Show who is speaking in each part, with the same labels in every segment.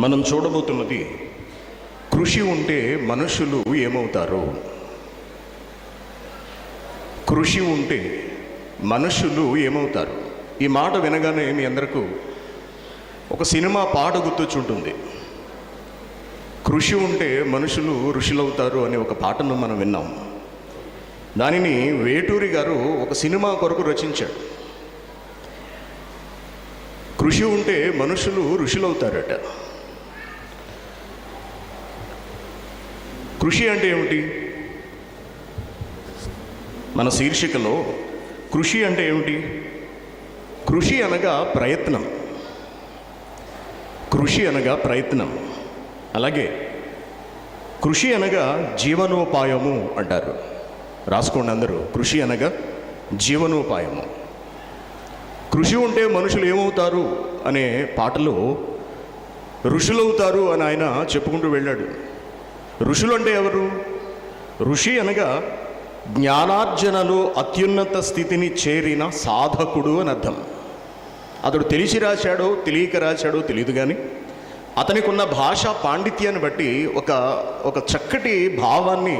Speaker 1: మనం చూడబోతున్నది కృషి ఉంటే మనుషులు ఏమవుతారు. కృషి ఉంటే మనుషులు ఏమవుతారు. ఈ మాట వినగానే మీ అందరికీ ఒక సినిమా పాట గుర్తొచ్చుంటుంది. కృషి ఉంటే మనుషులు ఋషులవుతారు అనే ఒక పాటను మనం విన్నాం. దానిని వేటూరి గారు ఒక సినిమా కొరకు రచించాడు. కృషి ఉంటే మనుషులు ఋషులవుతారట. కృషి అంటే ఏమిటి? మన శీర్షికలో కృషి అంటే ఏమిటి? కృషి అనగా ప్రయత్నం. కృషి అనగా ప్రయత్నం. అలాగే కృషి అనగా జీవనోపాయము అంటారు. రాసుకోండి అందరూ. కృషి అనగా జీవనోపాయము. కృషి ఉంటే మనుషులు ఏమవుతారు అనే పాటలో ఋషులవుతారు అని ఆయన చెప్పుకుంటూ వెళ్ళాడు. ఋషులు అంటే ఎవరు? ఋషి అనగా జ్ఞానార్జనలో అత్యున్నత స్థితిని చేరిన సాధకుడు అని అర్థం. అతడు తెలిసి రాశాడో తెలియక రాశాడో తెలియదు, కానీ అతనికి ఉన్న భాషా పాండిత్యాన్ని బట్టి ఒక చక్కటి భావాన్ని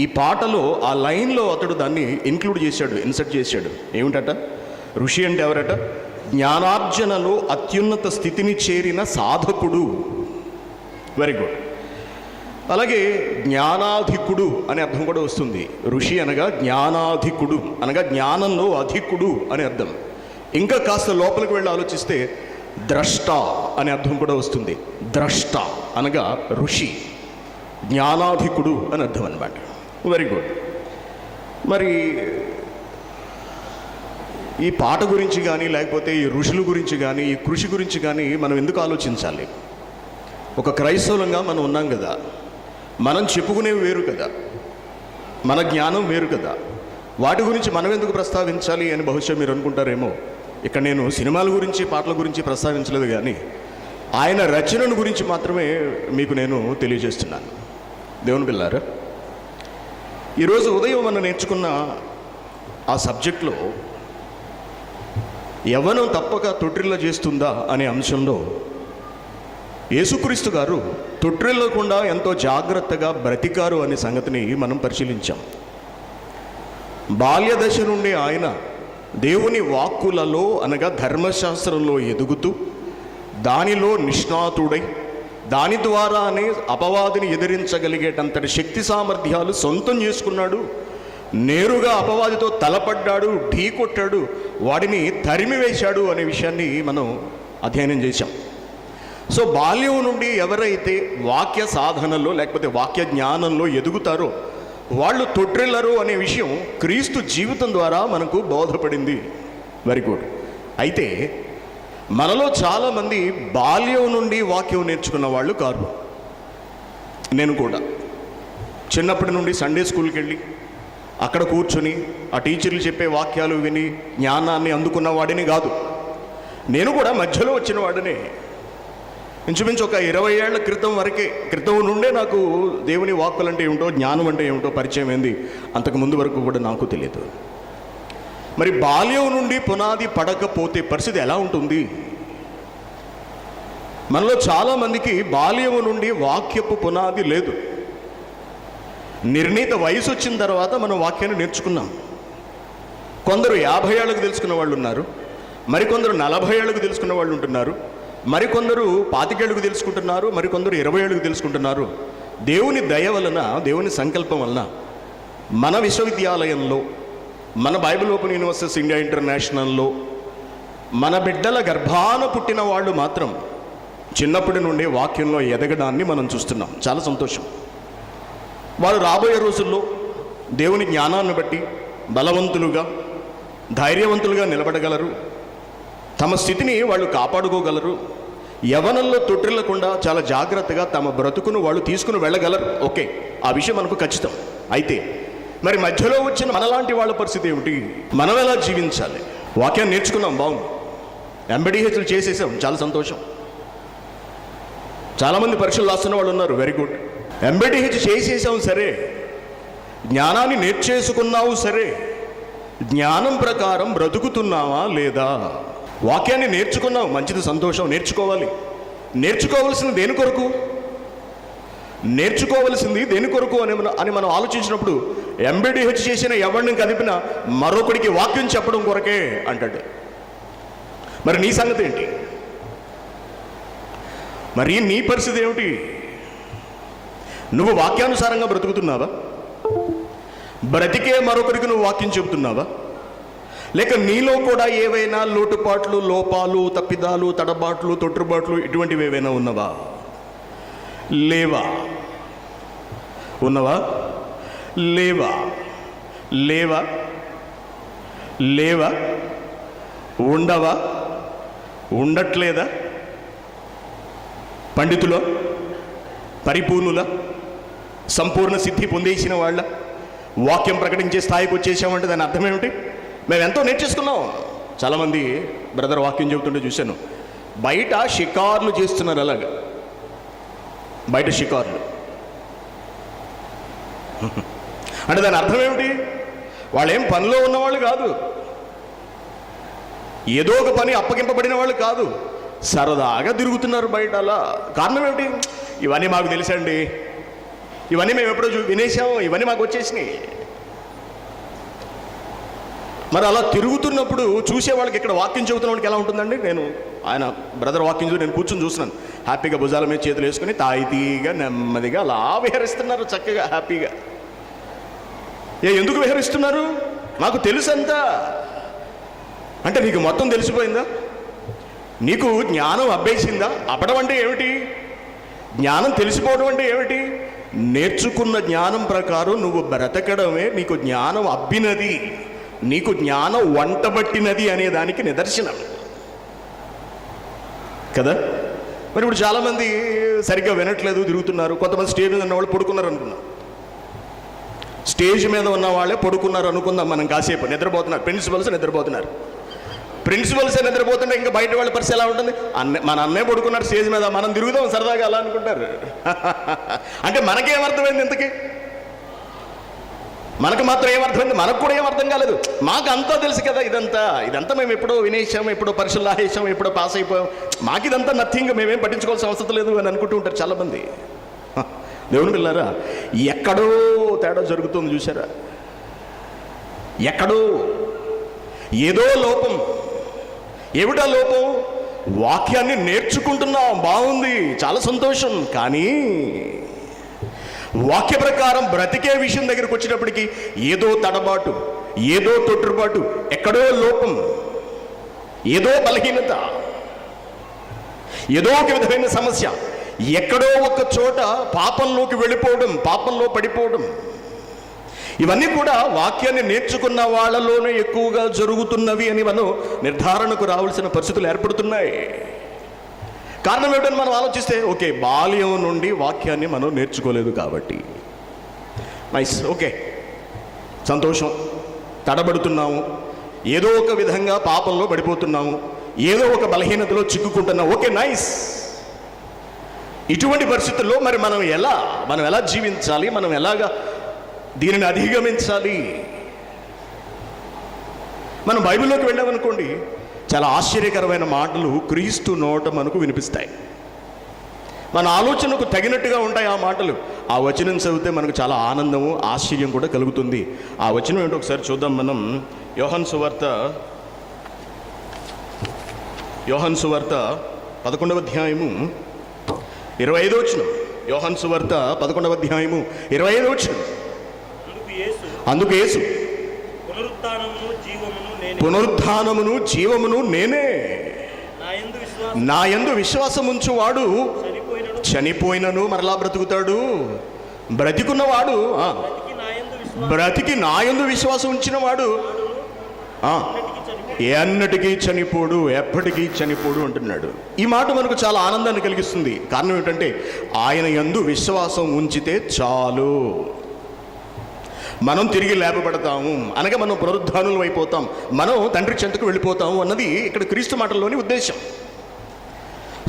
Speaker 1: ఈ పాటలో ఆ లైన్లో అతడు దాన్ని ఇన్క్లూడ్ చేశాడు, ఇన్సర్ట్ చేశాడు. ఏమిటట? ఋషి అంటే ఎవరట? జ్ఞానార్జనలో అత్యున్నత స్థితిని చేరిన సాధకుడు. Very good. అలాగే జ్ఞానాధికుడు అనే అర్థం కూడా వస్తుంది. ఋషి అనగా జ్ఞానాధికుడు అనగా జ్ఞానంలో అధికుడు అని అర్థం. ఇంకా కాస్త లోపలికి వెళ్ళి ఆలోచిస్తే ద్రష్ట అనే అర్థం కూడా వస్తుంది. ద్రష్ట అనగా ఋషి, జ్ఞానాధికుడు అని అర్థం అన్నమాట. Very good. మరి ఈ పాట గురించి కానీ లేకపోతే ఈ ఋషుల గురించి కానీ ఈ కృషి గురించి కానీ మనం ఎందుకు ఆలోచించాలి? ఒక క్రైస్తవులంగా మనం ఉన్నాం కదా, మనం చెప్పుకునేవి వేరు కదా, మన జ్ఞానం వేరు కదా, వాటి గురించి మనం ఎందుకు ప్రస్తావించాలి అని బహుశా మీరు అనుకుంటారేమో. ఇక్కడ నేను సినిమాల గురించి పాటల గురించి ప్రస్తావించలేదు, కానీ ఆయన రచనను గురించి మాత్రమే మీకు నేను తెలియజేస్తున్నాను. దేవుని పిల్లారా, ఈరోజు ఉదయం మనం నేర్చుకున్న ఆ సబ్జెక్ట్లో యవ్వనం తప్పక తొట్టిల్ల చేస్తుందా అనే అంశంలో యేసుక్రీస్తు గారు తొట్టిల్లకుండా ఎంతో జాగ్రత్తగా బ్రతికారు అనే సంగతిని మనం పరిశీలించాం. బాల్య దశ నుండి ఆయన దేవుని వాక్కులలో అనగా ధర్మశాస్త్రంలో ఎదుగుతూ దానిలో నిష్ణాతుడై దాని ద్వారానే అపవాదిని ఎదిరించగలిగేటంతటి శక్తి సామర్థ్యాలు సొంతం చేసుకున్నాడు. నేరుగా అపవాదితో తలపడ్డాడు, ఢీ కొట్టాడు, వాడిని తరిమివేశాడు అనే విషయాన్ని మనం అధ్యయనం చేశాం. సో బాల్యం నుండి ఎవరైతే వాక్య సాధనలో లేకపోతే వాక్య జ్ఞానంలో ఎదుగుతారో వాళ్ళు తొట్టిల్లరు అనే విషయం క్రీస్తు జీవితం ద్వారా మనకు బోధపడింది. Very good. అయితే మనలో చాలామంది బాల్యం నుండి వాక్యం నేర్చుకున్న వాళ్ళు కాదు. నేను కూడా చిన్నప్పటి నుండి సండే స్కూల్కి వెళ్ళి అక్కడ కూర్చొని ఆ టీచర్లు చెప్పే వాక్యాలు విని జ్ఞానాన్ని అందుకున్న వాడిని కాదు. నేను కూడా మధ్యలో వచ్చిన వాడినే. ఇంచుమించు ఒక 20 ఏళ్ల క్రితం నుండే నాకు దేవుని వాక్కులు అంటే ఏమిటో, జ్ఞానం అంటే ఏమిటో పరిచయం అయింది. అంతకు ముందు వరకు కూడా నాకు తెలియదు. మరి బాల్యం నుండి పునాది పడకపోతే పరిస్థితి ఎలా ఉంటుంది? మనలో చాలామందికి బాల్యం నుండి వాక్యపు పునాది లేదు. నిర్ణీత వయసు వచ్చిన తర్వాత మనం వాక్యాన్ని నేర్చుకున్నాం. కొందరు 50 ఏళ్ళకు తెలుసుకున్న వాళ్ళు ఉన్నారు, మరికొందరు 40 ఏళ్ళకు తెలుసుకున్న వాళ్ళు ఉంటున్నారు, మరికొందరు 25 ఏళ్ళకు తెలుసుకుంటున్నారు, మరికొందరు 20 ఏళ్ళకు తెలుసుకుంటున్నారు. దేవుని దయ వలన, దేవుని సంకల్పం వలన మన విశ్వవిద్యాలయంలో, మన బైబిల్ ఓపెన్ యూనివర్సిటీస్ ఇండియా ఇంటర్నేషనల్లో మన బిడ్డల గర్భాన పుట్టిన వాళ్ళు మాత్రం చిన్నప్పటి నుండి వాక్యంలో ఎదగడాన్ని మనం చూస్తున్నాం. చాలా సంతోషం. వారు రాబోయే రోజుల్లో దేవుని జ్ఞానాన్ని బట్టి బలవంతులుగా, ధైర్యవంతులుగా నిలబడగలరు. తమ స్థితిని వాళ్ళు కాపాడుకోగలరు. యవ్వనంలో తొట్టిల్లకుండా చాలా జాగ్రత్తగా తమ బ్రతుకును వాళ్ళు తీసుకుని వెళ్ళగలరు. ఓకే, ఆ విషయం మనకు ఖచ్చితం. అయితే మరి మధ్యలో వచ్చిన మనలాంటి వాళ్ళ పరిస్థితి ఏమిటి? మనం ఎలా జీవించాలి? వాక్యాన్ని నేర్చుకున్నాం, బాగుంది. ఎంబీడీహెచ్లు చేసేసాం, చాలా సంతోషం. చాలామంది పరీక్షలు రాస్తున్న వాళ్ళు ఉన్నారు, వెరీ గుడ్. ఎంబీడీహెచ్ చేసేసాం సరే, జ్ఞానాన్ని నేర్చేసుకున్నావు సరే, జ్ఞానం ప్రకారం బ్రతుకుతున్నావా లేదా? వాక్యాన్ని నేర్చుకున్నావు, మంచిది, సంతోషం, నేర్చుకోవాలి. నేర్చుకోవలసింది దేని కొరకు? నేర్చుకోవలసింది దేని కొరకు అని మనం ఆలోచించినప్పుడు ఎంబీడీహెచ్ చేసిన ఎవరిని కదిపినా మరొకడికి వాక్యం చెప్పడం కొరకే అంటాడు. మరి నీ సంగతి ఏంటి? మరి నీ పరిస్థితి ఏమిటి? నువ్వు వాక్యానుసారంగా బ్రతుకుతున్నావా? బ్రతికే మరొకరికి నువ్వు వాక్యం చెబుతున్నావా? లేక నీలో కూడా ఏవైనా లోటుపాట్లు, లోపాలు, తప్పిదాలు, తడబాట్లు, తొట్టుబాట్లు ఇటువంటివి ఏవైనా ఉన్నవా? లేవా? ఉన్నవా? లేవా? లేవా? లేవా? ఉండవా? ఉండట్లేదా? పండితుల, పరిపూర్ణుల, సంపూర్ణ సిద్ధి పొందేసిన వాళ్ళ వాక్యం ప్రకటించే స్థాయికి వచ్చేసామంటే దాని అర్థం ఏమిటి? మేము ఎంతో నేర్చేసుకున్నాం. చాలామంది బ్రదర్ వాక్యం చెబుతుంటే చూశాను, బయట షికార్లు చేస్తున్నారు. అలాగా బయట షికార్లు అంటే దాని అర్థం ఏమిటి? వాళ్ళేం పనిలో ఉన్నవాళ్ళు కాదు, ఏదో ఒక పని అప్పగింపబడిన వాళ్ళు కాదు, సరదాగా తిరుగుతున్నారు బయట. అలా కారణం ఏమిటి? ఇవన్నీ మాకు తెలుసండి, ఇవన్నీ మేము ఎప్పుడో వినేసాం, ఇవన్నీ మాకు వచ్చేసినాయి. మరి అలా తిరుగుతున్నప్పుడు చూసే వాళ్ళకి ఇక్కడ వాక్యం చెబుతున్న వాళ్ళకి ఎలా ఉంటుందండి? ఆయన బ్రదర్ వాక్యం నేను కూర్చొని చూస్తున్నాను. హ్యాపీగా భుజాల మీద చేతులు వేసుకుని తాయితీగా నెమ్మదిగా అలా విహరిస్తున్నారు, చక్కగా హ్యాపీగా. ఎందుకు విహరిస్తున్నారు? మాకు తెలుసంతా అంటే నీకు మొత్తం తెలిసిపోయిందా? నీకు జ్ఞానం అబ్బేసిందా? అప్పడం అంటే ఏమిటి? జ్ఞానం తెలిసిపోవడం అంటే ఏమిటి? నేర్చుకున్న జ్ఞానం ప్రకారం నువ్వు బ్రతకడమే నీకు జ్ఞానం అబ్బినది, నీకు జ్ఞానం వంటబట్టినది అనే దానికి నిదర్శనం కదా. మరి ఇప్పుడు చాలామంది సరిగ్గా వినట్లేదు, తిరుగుతున్నారు. కొంతమంది స్టేజ్ మీద ఉన్న వాళ్ళు పడుకున్నారు అనుకున్నాం. స్టేజ్ మీద ఉన్న వాళ్ళే పడుకున్నారు అనుకుందాం మనం కాసేపు. నిద్రపోతున్నారు, ప్రిన్సిపల్స్ నిద్రపోతున్నారు. ప్రిన్సిపల్సే నిద్రపోతుంటే ఇంకా బయట వాళ్ళ పరిస్థితి ఎలా ఉంటుంది? మన అన్నే పడుకున్నారు స్టేజ్ మీద, మనం తిరుగుదాం సరదాగా అలా అనుకుంటారు. అంటే మనకేమర్థమైంది? ఇంతకీ మనకు మాత్రం ఏమర్థమైంది? మనకు కూడా ఏమర్థం కాలేదు. మాకు అంతా తెలుసు కదా, ఇదంతా మేము ఎప్పుడో వినేసాం, ఎప్పుడో పరీక్షలు రాసేసాం, ఎప్పుడో పాస్ అయిపోయాం, మాకు ఇదంతా నథింగ్, మేమేం పట్టించుకోవాల్సిన అవసరం లేదు అని అనుకుంటూ ఉంటారు చాలామంది. దేవుని పిల్లారా, ఎక్కడో తేడా జరుగుతుంది చూసారా? ఎక్కడో ఏదో లోపం. ఏమిటా లోపం? వాక్యాన్ని నేర్చుకుంటున్నాం, బాగుంది, చాలా సంతోషం. కానీ వాక్య ప్రకారం బ్రతికే విషయం దగ్గరికి వచ్చినప్పటికీ ఏదో తడబాటు, ఏదో తొట్టుబాటు, ఎక్కడో లోపం, ఏదో బలహీనత, ఏదో ఒక విధమైన సమస్య, ఎక్కడో ఒక చోట పాపంలోకి వెళ్ళిపోవడం, పాపంలో పడిపోవడం. ఇవన్నీ కూడా వాక్యాన్ని నేర్చుకున్న వాళ్ళలోనే ఎక్కువగా జరుగుతున్నవి అని మనం నిర్ధారణకు రావాల్సిన పరిస్థితులు ఏర్పడుతున్నాయి. కారణం ఏమిటని మనం ఆలోచిస్తే, ఓకే, బాల్యం నుండి వాక్యాన్ని మనం నేర్చుకోలేదు కాబట్టి నైస్, ఓకే, సంతోషం. తడబడుతున్నాము, ఏదో ఒక విధంగా పాపంలో పడిపోతున్నాము, ఏదో ఒక బలహీనతలో చిక్కుకుంటున్నాము, ఓకే, నైస్. ఇటువంటి పరిస్థితుల్లో మరి మనం ఎలా జీవించాలి? మనం ఎలాగా దీనిని అధిగమించాలి? మనం బైబిల్లోకి వెళ్ళామనుకోండి, చాలా ఆశ్చర్యకరమైన మాటలు క్రీస్తు నోట మనకు వినిపిస్తాయి. మన ఆలోచనకు తగినట్టుగా ఉంటాయి ఆ మాటలు. ఆ వచనం చదివితే మనకు చాలా ఆనందము, ఆశ్చర్యం కూడా కలుగుతుంది. ఆ వచనం ఏంటో ఒకసారి చూద్దాం మనం. యోహాను సువార్త 11వ అధ్యాయము 25వ వచనం. యోహాను సువార్త 11వ అధ్యాయము 25వ వచనం. అందుకు యేసు, పునరుత్థానమును జీవమును నేనే, నా యందు విశ్వాసముంచువాడు చనిపోయినను మరలా బ్రతుకుతాడు, బ్రతికున్నవాడు బ్రతికి నా యందు విశ్వాసం ఉంచినవాడు ఎన్నటికీ చనిపోడు, ఎప్పటికీ చనిపోడు అంటున్నాడు. ఈ మాట మనకు చాలా ఆనందాన్ని కలిగిస్తుంది. కారణం ఏంటంటే ఆయన యందు విశ్వాసం ఉంచితే చాలు, మనం తిరిగి లేపబడతాము, అనగా మనం పునరుద్ధానులు అయిపోతాం, మనం తండ్రి చెంతకు వెళ్ళిపోతాము అన్నది ఇక్కడ క్రీస్తు మాటల్లోని ఉద్దేశం.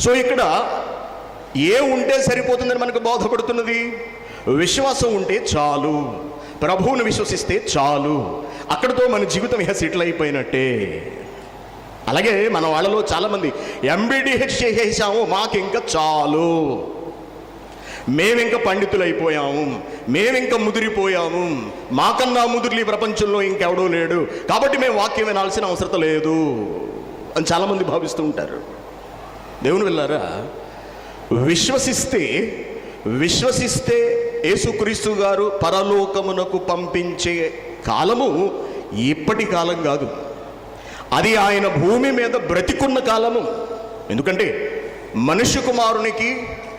Speaker 1: సో ఇక్కడ ఉంటే సరిపోతుందని మనకు బోధపడుతున్నది? విశ్వాసం ఉంటే చాలు, ప్రభువును విశ్వసిస్తే చాలు, అక్కడితో మన జీవితం సెటిల్ అయిపోయినట్టే. అలాగే మన వాళ్ళలో చాలామంది ఎంబీడీహెచ్ చేసేసాము, మాకు ఇంకా చాలు, మేమింక పండితులైపోయాము, మేమింక ముదిరిపోయాము, మాకన్నా ముదురులు ఈ ప్రపంచంలో ఇంకెవడూ లేడు, కాబట్టి మేము వాక్యం వినాల్సిన అవసరం లేదు అని చాలామంది భావిస్తూ ఉంటారు. దేవుని వెళ్ళారా, విశ్వసిస్తే యేసుక్రీస్తు గారు పరలోకమునకు పంపించే కాలము ఇప్పటి కాలం కాదు, అది ఆయన భూమి మీద బ్రతికున్న కాలము. ఎందుకంటే మనుష్య కుమారునికి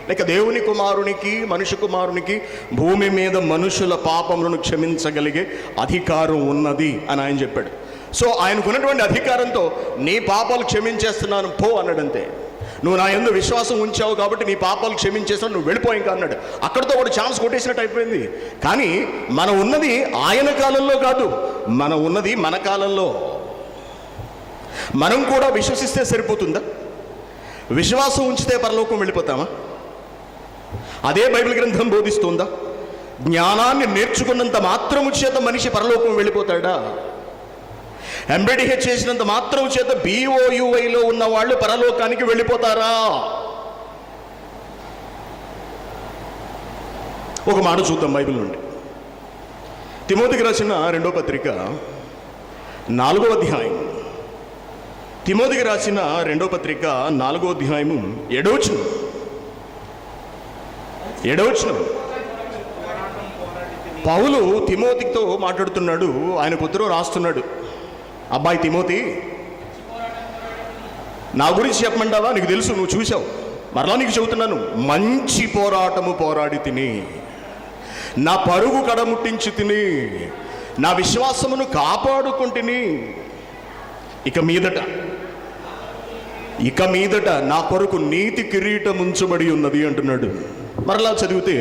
Speaker 1: లేక దేవుని కుమారునికి, మనుష్య కుమారునికి భూమి మీద మనుషుల పాపములను క్షమించగలిగే అధికారం ఉన్నది అని ఆయన చెప్పాడు. సో ఆయనకున్నటువంటి అధికారంతో నీ పాపాలు క్షమించేస్తున్నాను పో అన్నాడంతే. నువ్వు నా యందు విశ్వాసం ఉంచావు కాబట్టి నీ పాపాలు క్షమించేస్తాను, నువ్వు వెళ్ళిపో ఇంకా అన్నాడు. అక్కడితో వాడు ఛాన్స్ కొట్టేసినట్టు అయిపోయింది. కానీ మనం ఉన్నది ఆయన కాలంలో కాదు, మనం ఉన్నది మన కాలంలో. మనం కూడా విశ్వసిస్తే సరిపోతుందా? విశ్వాసం ఉంచితే పరలోకం వెళ్ళిపోతామా? అదే బైబిల్ గ్రంథం బోధిస్తుందా? జ్ఞానాన్ని నేర్చుకున్నంత మాత్రము చేత మనిషి పరలోకం వెళ్ళిపోతాడా? ఎంబీడీహెచ్ చేసినంత మాత్రం చేత BOUIలో ఉన్న వాళ్ళు పరలోకానికి వెళ్ళిపోతారా? ఒక మాట చూద్దాం బైబిల్ నుండి. తిమోతికి రాసిన 2వ పత్రిక 4వ అధ్యాయం. తిమోతికి రాసిన 2వ పత్రిక 4వ అధ్యాయము 7వ వచనం. పౌలు తిమోతితో మాట్లాడుతున్నాడు, ఆయన ఉత్తరం రాస్తున్నాడు. అబ్బాయి తిమోతి, నా గురించి చెప్పమంటావా? నీకు తెలుసు, నువ్వు చూసావు, మరలా నీకు చెబుతున్నాను, మంచి పోరాటము పోరాడి తిని, నా పరుగు కడముట్టించి తిని, నా విశ్వాసమును కాపాడుకుంటుని, ఇక మీదట నా కొరకు నీతి కిరీటం ఉంచబడి ఉన్నది అంటున్నాడు. మరలా చదివితే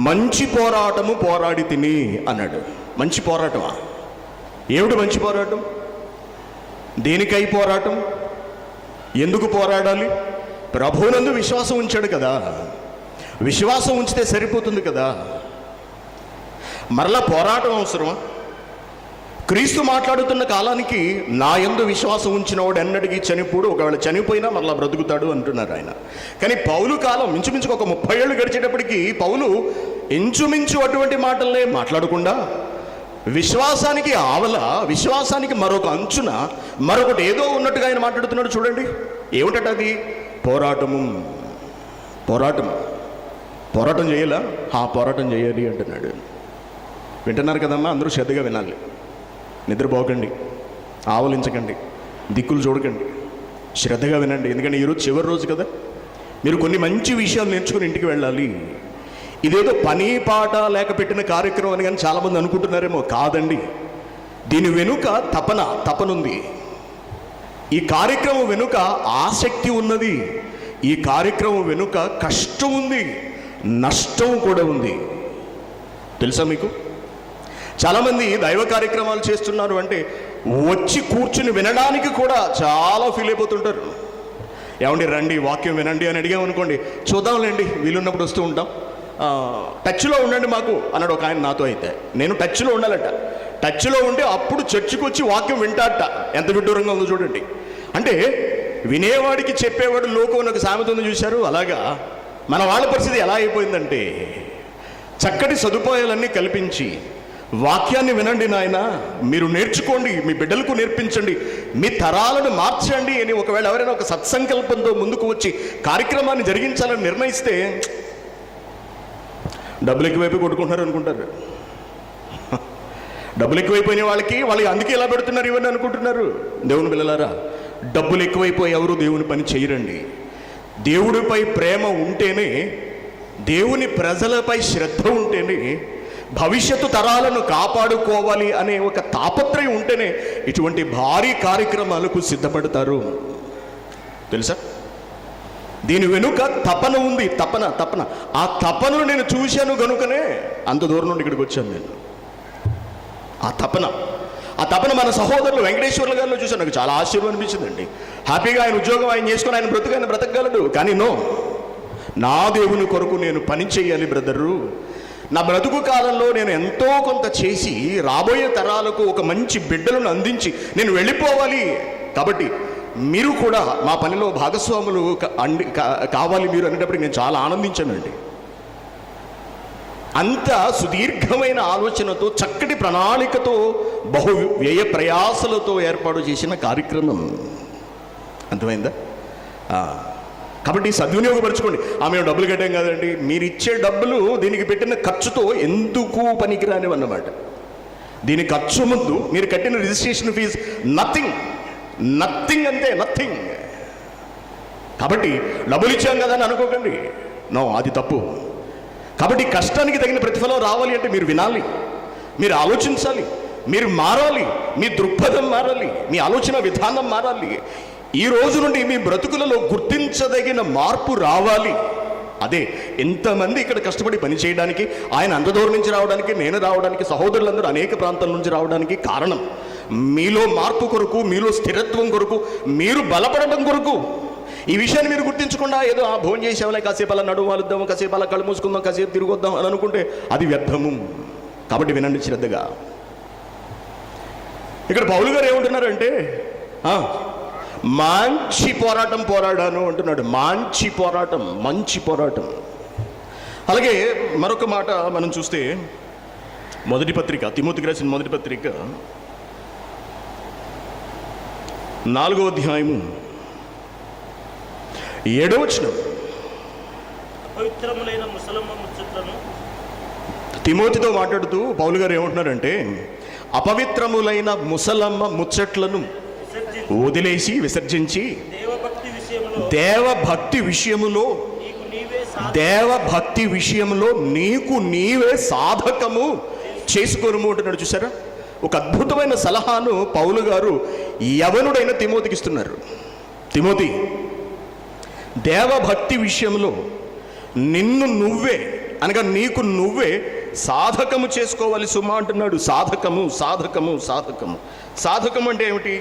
Speaker 1: మంచి పోరాటము పోరాడి తిని అన్నాడు. మంచి పోరాటమా? ఏమిటి మంచి పోరాటం? దేనికై పోరాటం? ఎందుకు పోరాడాలి? ప్రభువునందు విశ్వాసం ఉంచాడు కదా, విశ్వాసం ఉంచితే సరిపోతుంది కదా, మరలా పోరాటం అవసరమా? క్రీస్తు మాట్లాడుతున్న కాలానికి నా యందు విశ్వాసం ఉంచినవాడు ఎన్నటికీ చనిపోడు, ఒకవేళ చనిపోయినా మరలా బ్రతుకుతాడు అంటున్నారు ఆయన. కానీ పౌలు కాలం ఇంచుమించుకు ఒక 30 ఏళ్ళు గడిచేటప్పటికి పౌలు ఇంచుమించు అటువంటి మాటలనే మాట్లాడకుండా విశ్వాసానికి విశ్వాసానికి మరొక అంచున మరొకటి ఏదో ఉన్నట్టుగా ఆయన మాట్లాడుతున్నాడు. చూడండి, ఏమిటట అది? పోరాటం చేయాలా? పోరాటం చేయాలి అంటున్నాడు. వింటున్నారు కదమ్మా, అందరూ శ్రద్ధగా వినాలి. నిద్రపోకండి, ఆవలించకండి, దిక్కులు చూడకండి, శ్రద్ధగా వినండి. ఎందుకంటే ఈరోజు చివరి రోజు కదా, మీరు కొన్ని మంచి విషయాలు నేర్చుకుని ఇంటికి వెళ్ళాలి. ఇదేదో పని పాట లేక పెట్టిన కార్యక్రమం అని కానీ చాలామంది అనుకుంటున్నారేమో. కాదండి, దీని వెనుక తపనుంది. ఈ కార్యక్రమం వెనుక ఆసక్తి ఉన్నది. ఈ కార్యక్రమం వెనుక కష్టం ఉంది, నష్టం కూడా ఉంది. తెలుసా మీకు? చాలామంది దైవ కార్యక్రమాలు చేస్తున్నారు అంటే వచ్చి కూర్చుని వినడానికి కూడా చాలా ఫీల్ అయిపోతుంటారు. ఏమండి రండి వాక్యం వినండి అని అడిగామనుకోండి, చూద్దాంలేండి వీలున్నప్పుడు వస్తూ ఉంటాం, టచ్లో ఉండండి మాకు అన్నాడు ఒక ఆయన నాతో. అయితే నేను టచ్లో ఉండాలట, టచ్లో ఉండి అప్పుడు చర్చికి వచ్చి వాక్యం వింటాట. ఎంత విడ్డూరంగా ఉందో చూడండి. అంటే వినేవాడికి చెప్పేవాడు లోకం అని ఒక సామెత ఉంది చూశారు. అలాగా మన వాళ్ళ పరిస్థితి ఎలా అయిపోయిందంటే, చక్కటి సదుపాయాలన్నీ కల్పించి వాక్యాన్ని వినండి నాయన, మీరు నేర్చుకోండి, మీ బిడ్డలకు నేర్పించండి, మీ తరాలను మార్చండి అని ఒకవేళ ఎవరైనా ఒక సత్సంకల్పంతో ముందుకు వచ్చి కార్యక్రమాన్ని జరిగించాలని నిర్ణయిస్తే డబ్బులు ఎక్కువైపోయి కొట్టుకుంటున్నారు అనుకుంటారు. డబ్బులు ఎక్కువైపోయిన వాళ్ళకి అందుకే ఎలా పెడుతున్నారు ఇవన్నీ అనుకుంటున్నారు. దేవుని పిల్లలారా, డబ్బులు ఎక్కువైపోయి ఎవరు దేవుని పని చేయరండి. దేవుడిపై ప్రేమ ఉంటేనే, దేవుని ప్రజలపై శ్రద్ధ ఉంటేనే, భవిష్యత్తు తరాలను కాపాడుకోవాలి అనే ఒక తాపత్రయం ఉంటేనే ఇటువంటి భారీ కార్యక్రమాలకు సిద్ధపడతారు. తెలుసా? దీని వెనుక తపన ఉంది. తపన ఆ తపనను నేను చూశాను కనుకనే అంత దూరం నుండి ఇక్కడికి వచ్చాను నేను. ఆ తపన మన సహోదరులు వెంకటేశ్వర్ల గారిలో చూశాను. నాకు చాలా ఆశ్చర్యం అనిపించిందండి. హ్యాపీగా ఆయన ఉద్యోగం ఆయన చేసుకుని ఆయన బ్రతకగలడు. కానీ నా దేవుని కొరకు నేను పని చేయాలి బ్రదరు. నా బ్రతుకు కాలంలో నేను ఎంతో కొంత చేసి రాబోయే తరాలకు ఒక మంచి బిడ్డలను అందించి నేను వెళ్ళిపోవాలి కాబట్టి మీరు కూడా మా పనిలో భాగస్వాములు కావాలి మీరు అనేటప్పటికి నేను చాలా ఆనందించానండి. అంత సుదీర్ఘమైన ఆలోచనతో, చక్కటి ప్రణాళికతో, బహు వ్యయ ప్రయాసలతో ఏర్పాటు చేసిన కార్యక్రమం. అర్థమైందా? కాబట్టి సద్వినియోగపరచుకోండి. మేము డబ్బులు కట్టాం కదండి, మీరు ఇచ్చే డబ్బులు దీనికి పెట్టిన ఖర్చుతో ఎందుకు పనికిరానివన్నమాట. దీని ఖర్చు ముందు మీరు కట్టిన రిజిస్ట్రేషన్ ఫీజు నథింగ్, నథింగ్ అంతే, నథింగ్. కాబట్టి డబ్బులు ఇచ్చాం కదా అని అనుకోకండి, నో, అది తప్పు. కాబట్టి కష్టానికి తగిన ప్రతిఫలం రావాలి అంటే మీరు వినాలి, మీరు ఆలోచించాలి, మీరు మారాలి, మీ దృక్పథం మారాలి, మీ ఆలోచన విధానం మారాలి. ఈ రోజు నుండి మీ బ్రతుకులలో గుర్తించదగిన మార్పు రావాలి. అదే ఎంతమంది ఇక్కడ కష్టపడి పని చేయడానికి, ఆయన అంత దూరం నుంచి రావడానికి, నేను రావడానికి, సహోదరులందరూ అనేక ప్రాంతాల నుంచి రావడానికి కారణం మీలో మార్పు కొరకు, మీలో స్థిరత్వం కొరకు, మీరు బలపడడం కొరకు. ఈ విషయాన్ని మీరు గుర్తించకుండా ఏదో భోజనం చేసేవాళ్ళే, కాసేపు అలా నడుము వాలుద్దాము, కాసేపు అలా కళ్ళు మూసుకుందాం, కాసేపు తిరిగొద్దాం అని అనుకుంటే అది వ్యర్థము. కాబట్టి వినండి శ్రద్ధగా. ఇక్కడ పౌలు గారు ఏమంటున్నారంటే, మంచి పోరాటం పోరాడాను అంటున్నాడు. మంచి పోరాటం, మంచి పోరాటం. అలాగే మరొక మాట మనం చూస్తే, మొదటి పత్రిక, తిమోతికి రాసిన మొదటి పత్రిక 4వ అధ్యాయము 7వ వచనం.
Speaker 2: అపవిత్రములైన ముసలమ్మ ముచ్చట్లను,
Speaker 1: తిమోతితో మాట్లాడుతూ పౌలు గారు ఏమంటున్నారంటే, అపవిత్రములైన ముసలమ్మ ముచ్చట్లను వదిలేసి, విసర్జించి దేవభక్తి విషయములో నీకు నీవే సాధకము చేసుకోను అంటున్నాడు. చూసారా? ఒక అద్భుతమైన సలహాను పౌలు గారు యవనుడైన తిమోతికి ఇస్తున్నారు. తిమోతి, దేవభక్తి విషయంలో నిన్ను నువ్వే అనగా నీకు నువ్వే సాధకము చేసుకోవాలి సుమా అంటున్నాడు. సాధకము, సాధకము, సాధకము. సాధకం అంటే ఏమిటి?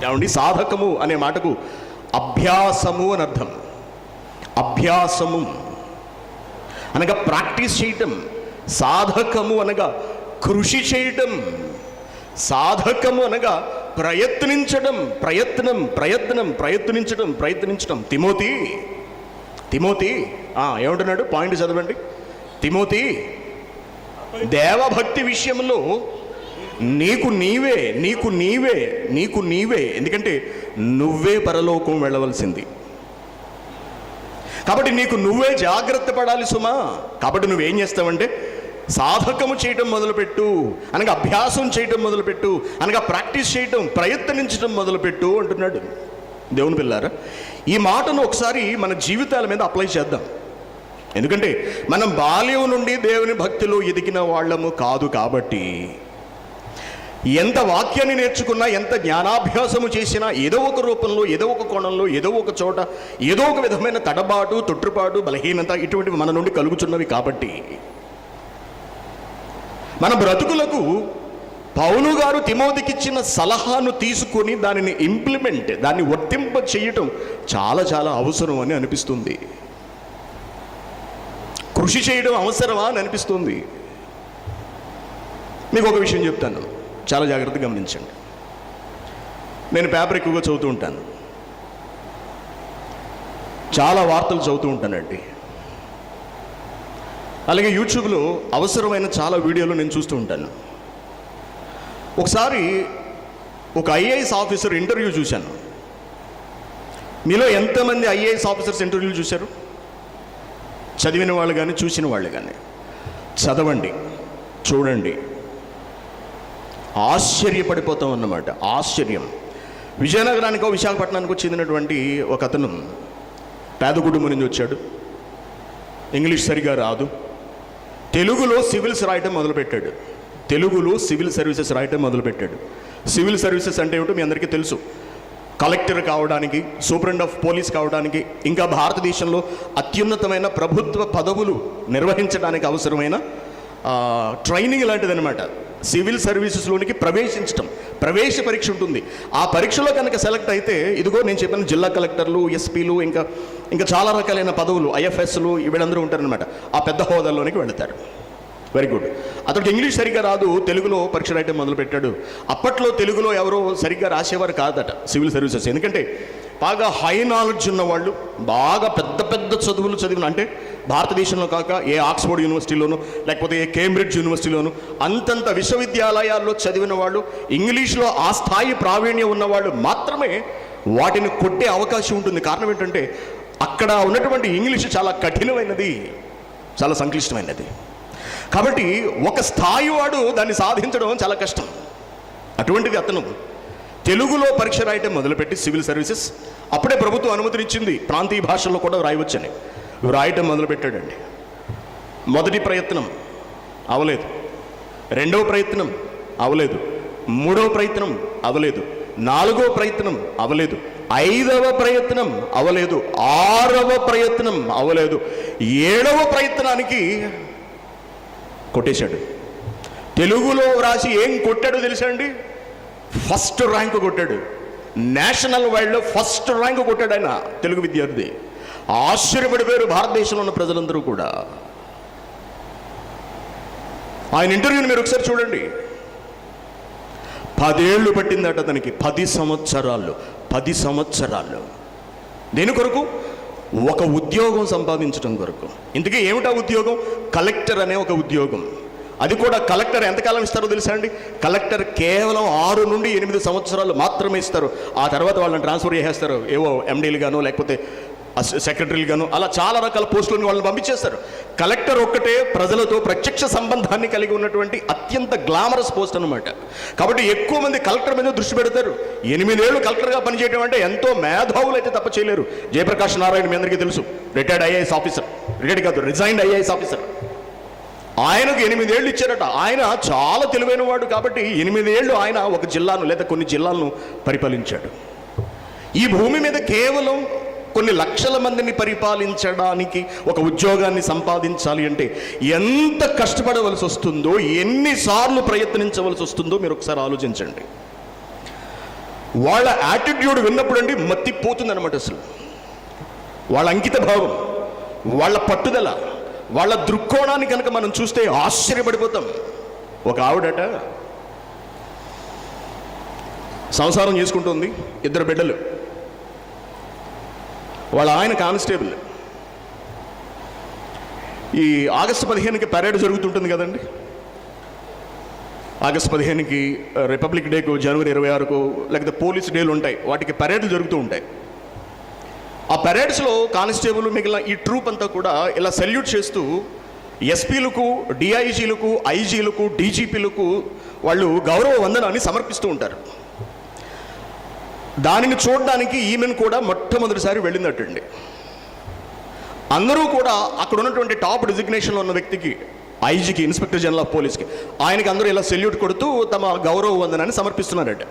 Speaker 1: ఏమండి, సాధకము అనే మాటకు అభ్యాసము అని అర్థం. అభ్యాసము అనగా ప్రాక్టీస్ చేయటం, సాధకము అనగా కృషి చేయటం, సాధకము అనగా ప్రయత్నించడం, ప్రయత్నించడం. తిమోతి ఏమంటున్నాడు? పాయింట్ చదవండి. తిమోతి, దేవభక్తి విషయంలో నీకు నీవే, ఎందుకంటే నువ్వే పరలోకం వెళ్ళవలసింది. కాబట్టి నీకు నువ్వే జాగ్రత్త పడాలి సుమా. కాబట్టి నువ్వేం చేస్తావంటే సాధకము చేయటం మొదలుపెట్టు, అనగా అభ్యాసం చేయటం మొదలుపెట్టు, అనగా ప్రాక్టీస్ చేయటం, ప్రయత్నించడం మొదలుపెట్టు అంటున్నాడు. దేవుని పిల్లారా, ఈ మాటను ఒకసారి మన జీవితాల మీద అప్లై చేద్దాం. ఎందుకంటే మనం బాల్యం నుండి దేవుని భక్తిలో ఎదిగిన వాళ్ళము కాదు. కాబట్టి ఎంత వాక్యాన్ని నేర్చుకున్నా, ఎంత జ్ఞానాభ్యాసము చేసినా ఏదో ఒక రూపంలో, ఏదో ఒక కోణంలో, ఏదో ఒక చోట ఏదో ఒక విధమైన తడబాటు, తొట్టుపాటు, బలహీనత ఇటువంటివి మన నుండి కలుగుతున్నవి. కాబట్టి మన బ్రతుకులకు పౌలు గారు తిమోతికి ఇచ్చిన సలహాను తీసుకొని దాన్ని వర్తింప చేయటం చాలా చాలా అవసరం అని అనిపిస్తుంది. కృషి చేయడం అవసరమా అని అనిపిస్తుంది. మీకు ఒక విషయం చెప్తాను, చాలా జాగ్రత్తగా గమనించండి. నేను పేపర్ ఎక్కువగా చదువుతూ ఉంటాను, చాలా వార్తలు చదువుతూ ఉంటానండి. అలాగే యూట్యూబ్లో అవసరమైన చాలా వీడియోలు నేను చూస్తూ ఉంటాను. ఒకసారి ఒక ఐఏఎస్ ఆఫీసర్ ఇంటర్వ్యూ చూశాను. మీలో ఎంతమంది ఐఏఎస్ ఆఫీసర్స్ ఇంటర్వ్యూలు చూశారు? చదివిన వాళ్ళు కానీ చూసిన వాళ్ళు కానీ చదవండి, చూడండి, ఆశ్చర్యపడిపోతాం అన్నమాట. ఆశ్చర్యం. విజయనగరానికో విశాఖపట్నానికో చెందినటువంటి ఒక అతను పేద కుటుంబం నుంచి వచ్చాడు. ఇంగ్లీష్ సరిగా రాదు. తెలుగులో సివిల్స్ రాయటం మొదలుపెట్టాడు. తెలుగులో సివిల్ సర్వీసెస్ రాయటం మొదలుపెట్టాడు. సివిల్ సర్వీసెస్ అంటే ఏమిటో మీ అందరికీ తెలుసు. కలెక్టర్ కావడానికి, సూపరింట్ ఆఫ్ పోలీస్ కావడానికి, ఇంకా భారతదేశంలో అత్యున్నతమైన ప్రభుత్వ పదవులు నిర్వహించడానికి అవసరమైన ట్రైనింగ్ లాంటిదన్నమాట. సివిల్ సర్వీసెస్లోనికి ప్రవేశించటం, ప్రవేశ పరీక్ష ఉంటుంది. ఆ పరీక్షలో కనుక సెలెక్ట్ అయితే ఇదిగో నేను చెప్పిన జిల్లా కలెక్టర్లు, ఎస్పీలు, ఇంకా చాలా రకాలైన పదవులు, ఐఎఫ్ఎస్లు వీళ్ళందరూ ఉంటారనమాట. ఆ పెద్ద హోదాల్లోనికి వెళతారు. Very good. అతనికి ఇంగ్లీష్ సరిగ్గా రాదు, తెలుగులో పరీక్ష రాయటం మొదలుపెట్టాడు. అప్పట్లో తెలుగులో ఎవరో సరిగ్గా రాసేవారు కాదట సివిల్ సర్వీసెస్. ఎందుకంటే బాగా హై నాలెడ్జ్ ఉన్నవాళ్ళు, బాగా పెద్ద పెద్ద చదువులు చదివిన, అంటే భారతదేశంలో కాక ఏ ఆక్స్ఫోర్డ్ యూనివర్సిటీలోనూ లేకపోతే ఏ కేంబ్రిడ్జ్ యూనివర్సిటీలోనూ అంతంత విశ్వవిద్యాలయాల్లో చదివిన వాళ్ళు, ఇంగ్లీష్లో ఆ స్థాయి ప్రావీణ్యం ఉన్నవాళ్ళు మాత్రమే వాటిని కొట్టే అవకాశం ఉంటుంది. కారణం ఏంటంటే అక్కడ ఉన్నటువంటి ఇంగ్లీష్ చాలా కఠినమైనది, చాలా సంక్లిష్టమైనది. కాబట్టి ఒక స్థాయి వాడు దాన్ని సాధించడం చాలా కష్టం. అటువంటిది అతను తెలుగులో పరీక్ష రాయటం మొదలుపెట్టి సివిల్ సర్వీసెస్, అప్పుడే ప్రభుత్వం అనుమతినిచ్చింది ప్రాంతీయ భాషల్లో కూడా రాయవచ్చని, రాయటం మొదలుపెట్టాడండి. మొదటి ప్రయత్నం అవలేదు, రెండవ ప్రయత్నం అవలేదు, మూడవ ప్రయత్నం అవలేదు, నాలుగో ప్రయత్నం అవలేదు, ఐదవ ప్రయత్నం అవలేదు, ఆరవ ప్రయత్నం అవలేదు, ఏడవ ప్రయత్నానికి కొట్టేశాడు. తెలుగులో రాసి ఏం కొట్టాడో తెలుసా అండి? ఫస్ట్ ర్యాంకు కొట్టాడు. నేషనల్ వైడ్లో ఫస్ట్ ర్యాంకు కొట్టాడు ఆయన, తెలుగు విద్యార్థి. ఆశ్చర్యపడిపోయారు భారతదేశంలో ఉన్న ప్రజలందరూ కూడా. ఆయన ఇంటర్వ్యూని మీరు ఒకసారి చూడండి. 10 ఏళ్ళు పట్టిందట అతనికి, 10 సంవత్సరాలు. 10 సంవత్సరాలు దేని కొరకు? ఒక ఉద్యోగం సంపాదించడం కొరకు. ఇంతకీ ఏమిటా ఉద్యోగం? కలెక్టర్ అనే ఒక ఉద్యోగం. అది కూడా కలెక్టర్ ఎంతకాలం ఇస్తారో తెలుసా అండి? కలెక్టర్ కేవలం 6 నుండి 8 సంవత్సరాలు మాత్రమే ఇస్తారు. ఆ తర్వాత వాళ్ళని ట్రాన్స్ఫర్ చేసేస్తారు, ఏవో ఎండీలు గాను లేకపోతే సెక్రటరీలు గాను, అలా చాలా రకాల పోస్టులను వాళ్ళని పంపించేస్తారు. కలెక్టర్ ఒక్కటే ప్రజలతో ప్రత్యక్ష సంబంధాన్ని కలిగి ఉన్నటువంటి అత్యంత గ్లామరస్ పోస్ట్ అనమాట. కాబట్టి ఎక్కువ మంది కలెక్టర్ మీద దృష్టి పెడతారు. 8 ఏళ్ళు కలెక్టర్గా పనిచేయడం అంటే ఎంతో మేధావులు అయితే తప్ప చేయలేరు. జయప్రకాష్ నారాయణ మీ అందరికీ తెలుసు, రిటైర్డ్ ఐఏఎస్ ఆఫీసర్, రిటైర్డ్ కాదు రిజైన్డ్ ఐఏఎస్ ఆఫీసర్. ఆయనకు 8 ఏళ్ళు ఇచ్చారట. ఆయన చాలా తెలివైన వాడు కాబట్టి 8 ఏళ్ళు ఆయన ఒక జిల్లాను లేదా కొన్ని జిల్లాలను పరిపాలించాడు. ఈ భూమి మీద కేవలం కొన్ని లక్షల మందిని పరిపాలించడానికి ఒక ఉద్యోగాన్ని సంపాదించాలి అంటే ఎంత కష్టపడవలసి వస్తుందో, ఎన్నిసార్లు ప్రయత్నించవలసి వస్తుందో మీరు ఒకసారి ఆలోచించండి. వాళ్ళ యాటిట్యూడ్ విన్నప్పుడు అండి మత్తిపోతుంది అనమాట. అసలు వాళ్ళ అంకిత భావం, వాళ్ళ పట్టుదల, వాళ్ళ దృక్కోణాన్ని కనుక మనం చూస్తే ఆశ్చర్యపడిపోతాం. ఒక ఆవిడట సంసారం చేసుకుంటుంది, 2 బిడ్డలు. వాళ్ళ ఆయన కానిస్టేబుల్. ఈ ఆగస్టు 15కి పరేడ్ జరుగుతుంటుంది కదండి. ఆగస్టు 15కి, రిపబ్లిక్ డేకు, జనవరి 26కు, లేకపోతే పోలీస్ డేలు ఉంటాయి, వాటికి పరేడ్లు జరుగుతూ ఉంటాయి. ఆ పరేడ్స్లో కానిస్టేబుల్ మిగిలిన ఈ ట్రూప్ అంతా కూడా ఇలా సెల్యూట్ చేస్తూ ఎస్పీలకు, డిఐజీలకు, ఐజీలకు, డీజీపీలకు వాళ్ళు గౌరవ వందనాన్ని సమర్పిస్తూ ఉంటారు. దానిని చూడడానికి ఈమెను కూడా మొట్టమొదటిసారి వెళ్ళిందటండి. అందరూ కూడా అక్కడ ఉన్నటువంటి టాప్ డిజిగ్నేషన్లో ఉన్న వ్యక్తికి, ఐజీకి, ఇన్స్పెక్టర్ జనరల్ ఆఫ్ పోలీస్కి, ఆయనకి అందరూ ఇలా సెల్యూట్ కొడుతూ తమ గౌరవ వందనాన్ని సమర్పిస్తున్నారట.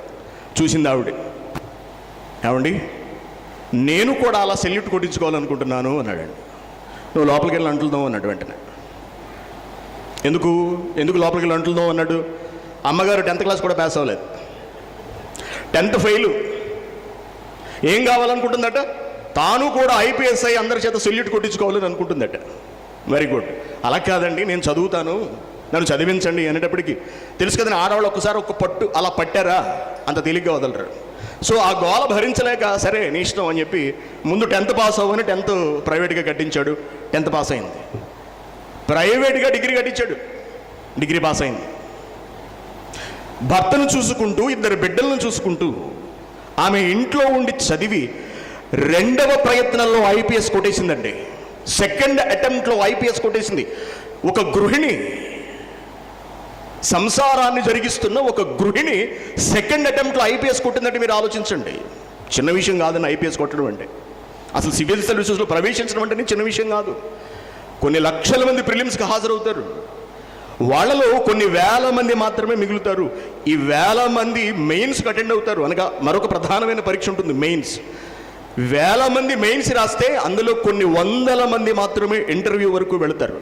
Speaker 1: చూసింది ఆవిడ, ఏమండి నేను కూడా అలా సెల్యూట్ కొట్టించుకోవాలనుకుంటున్నాను అన్నాడండి. నువ్వు లోపలికి వెళ్ళి అంటులుదాం అన్నాడు. వెంటనే ఎందుకు లోపలికి వెళ్ళి అంటులుదాం అన్నాడు? అమ్మగారు 10th క్లాస్ కూడా పాస్ అవ్వలేదు, 10th ఫెయిలు. ఏం కావాలనుకుంటుందట? తాను కూడా ఐపీఎస్ అయి అందరి చేత సెల్యూట్ కొట్టించుకోవాలని అనుకుంటుందట. Very good. అలా కాదండి, నేను చదువుతాను, నన్ను చదివించండి అనేటప్పటికి తెలుసు కదండి, ఆడవాళ్ళు ఒక్కసారి ఒక పట్టు అలా పట్టారా అంత తేలిగ్గా వదలరు. సో ఆ గోల భరించలేక సరే నీ ఇష్టం అని చెప్పి ముందు 10th పాస్ అవ్వని 10th ప్రైవేట్గా కట్టించాడు. 10th పాస్ అయింది. ప్రైవేట్గా డిగ్రీ కట్టించాడు, డిగ్రీ పాస్ అయింది. భర్తను చూసుకుంటూ, 2 బిడ్డలను చూసుకుంటూ ఆమె ఇంట్లో ఉండి చదివి 2వ ప్రయత్నంలో ఐపీఎస్ కొట్టేసిందండి. 2nd అటెంప్ట్లో ఐపీఎస్ కొట్టేసింది. ఒక గృహిణి, సంసారాన్ని జరిగిస్తున్న ఒక గృహిణి 2nd అటెంప్ట్లో ఐపీఎస్ కొట్టిందంటే మీరు ఆలోచించండి. చిన్న విషయం కాదని ఐపీఎస్ కొట్టడం అంటే. అసలు సివిల్ సర్వీసెస్లో ప్రవేశించడం అంటే చిన్న విషయం కాదు. కొన్ని లక్షల మంది ప్రిలిమ్స్కి హాజరవుతారు. వాళ్ళలో కొన్ని వేల మంది మాత్రమే మిగులుతారు. ఈ వేల మంది మెయిన్స్కి అటెండ్ అవుతారు. అనగా మరొక ప్రధానమైన పరీక్ష ఉంటుంది, మెయిన్స్. వేల మంది మెయిన్స్ రాస్తే అందులో కొన్ని వందల మంది మాత్రమే ఇంటర్వ్యూ వరకు వెళతారు.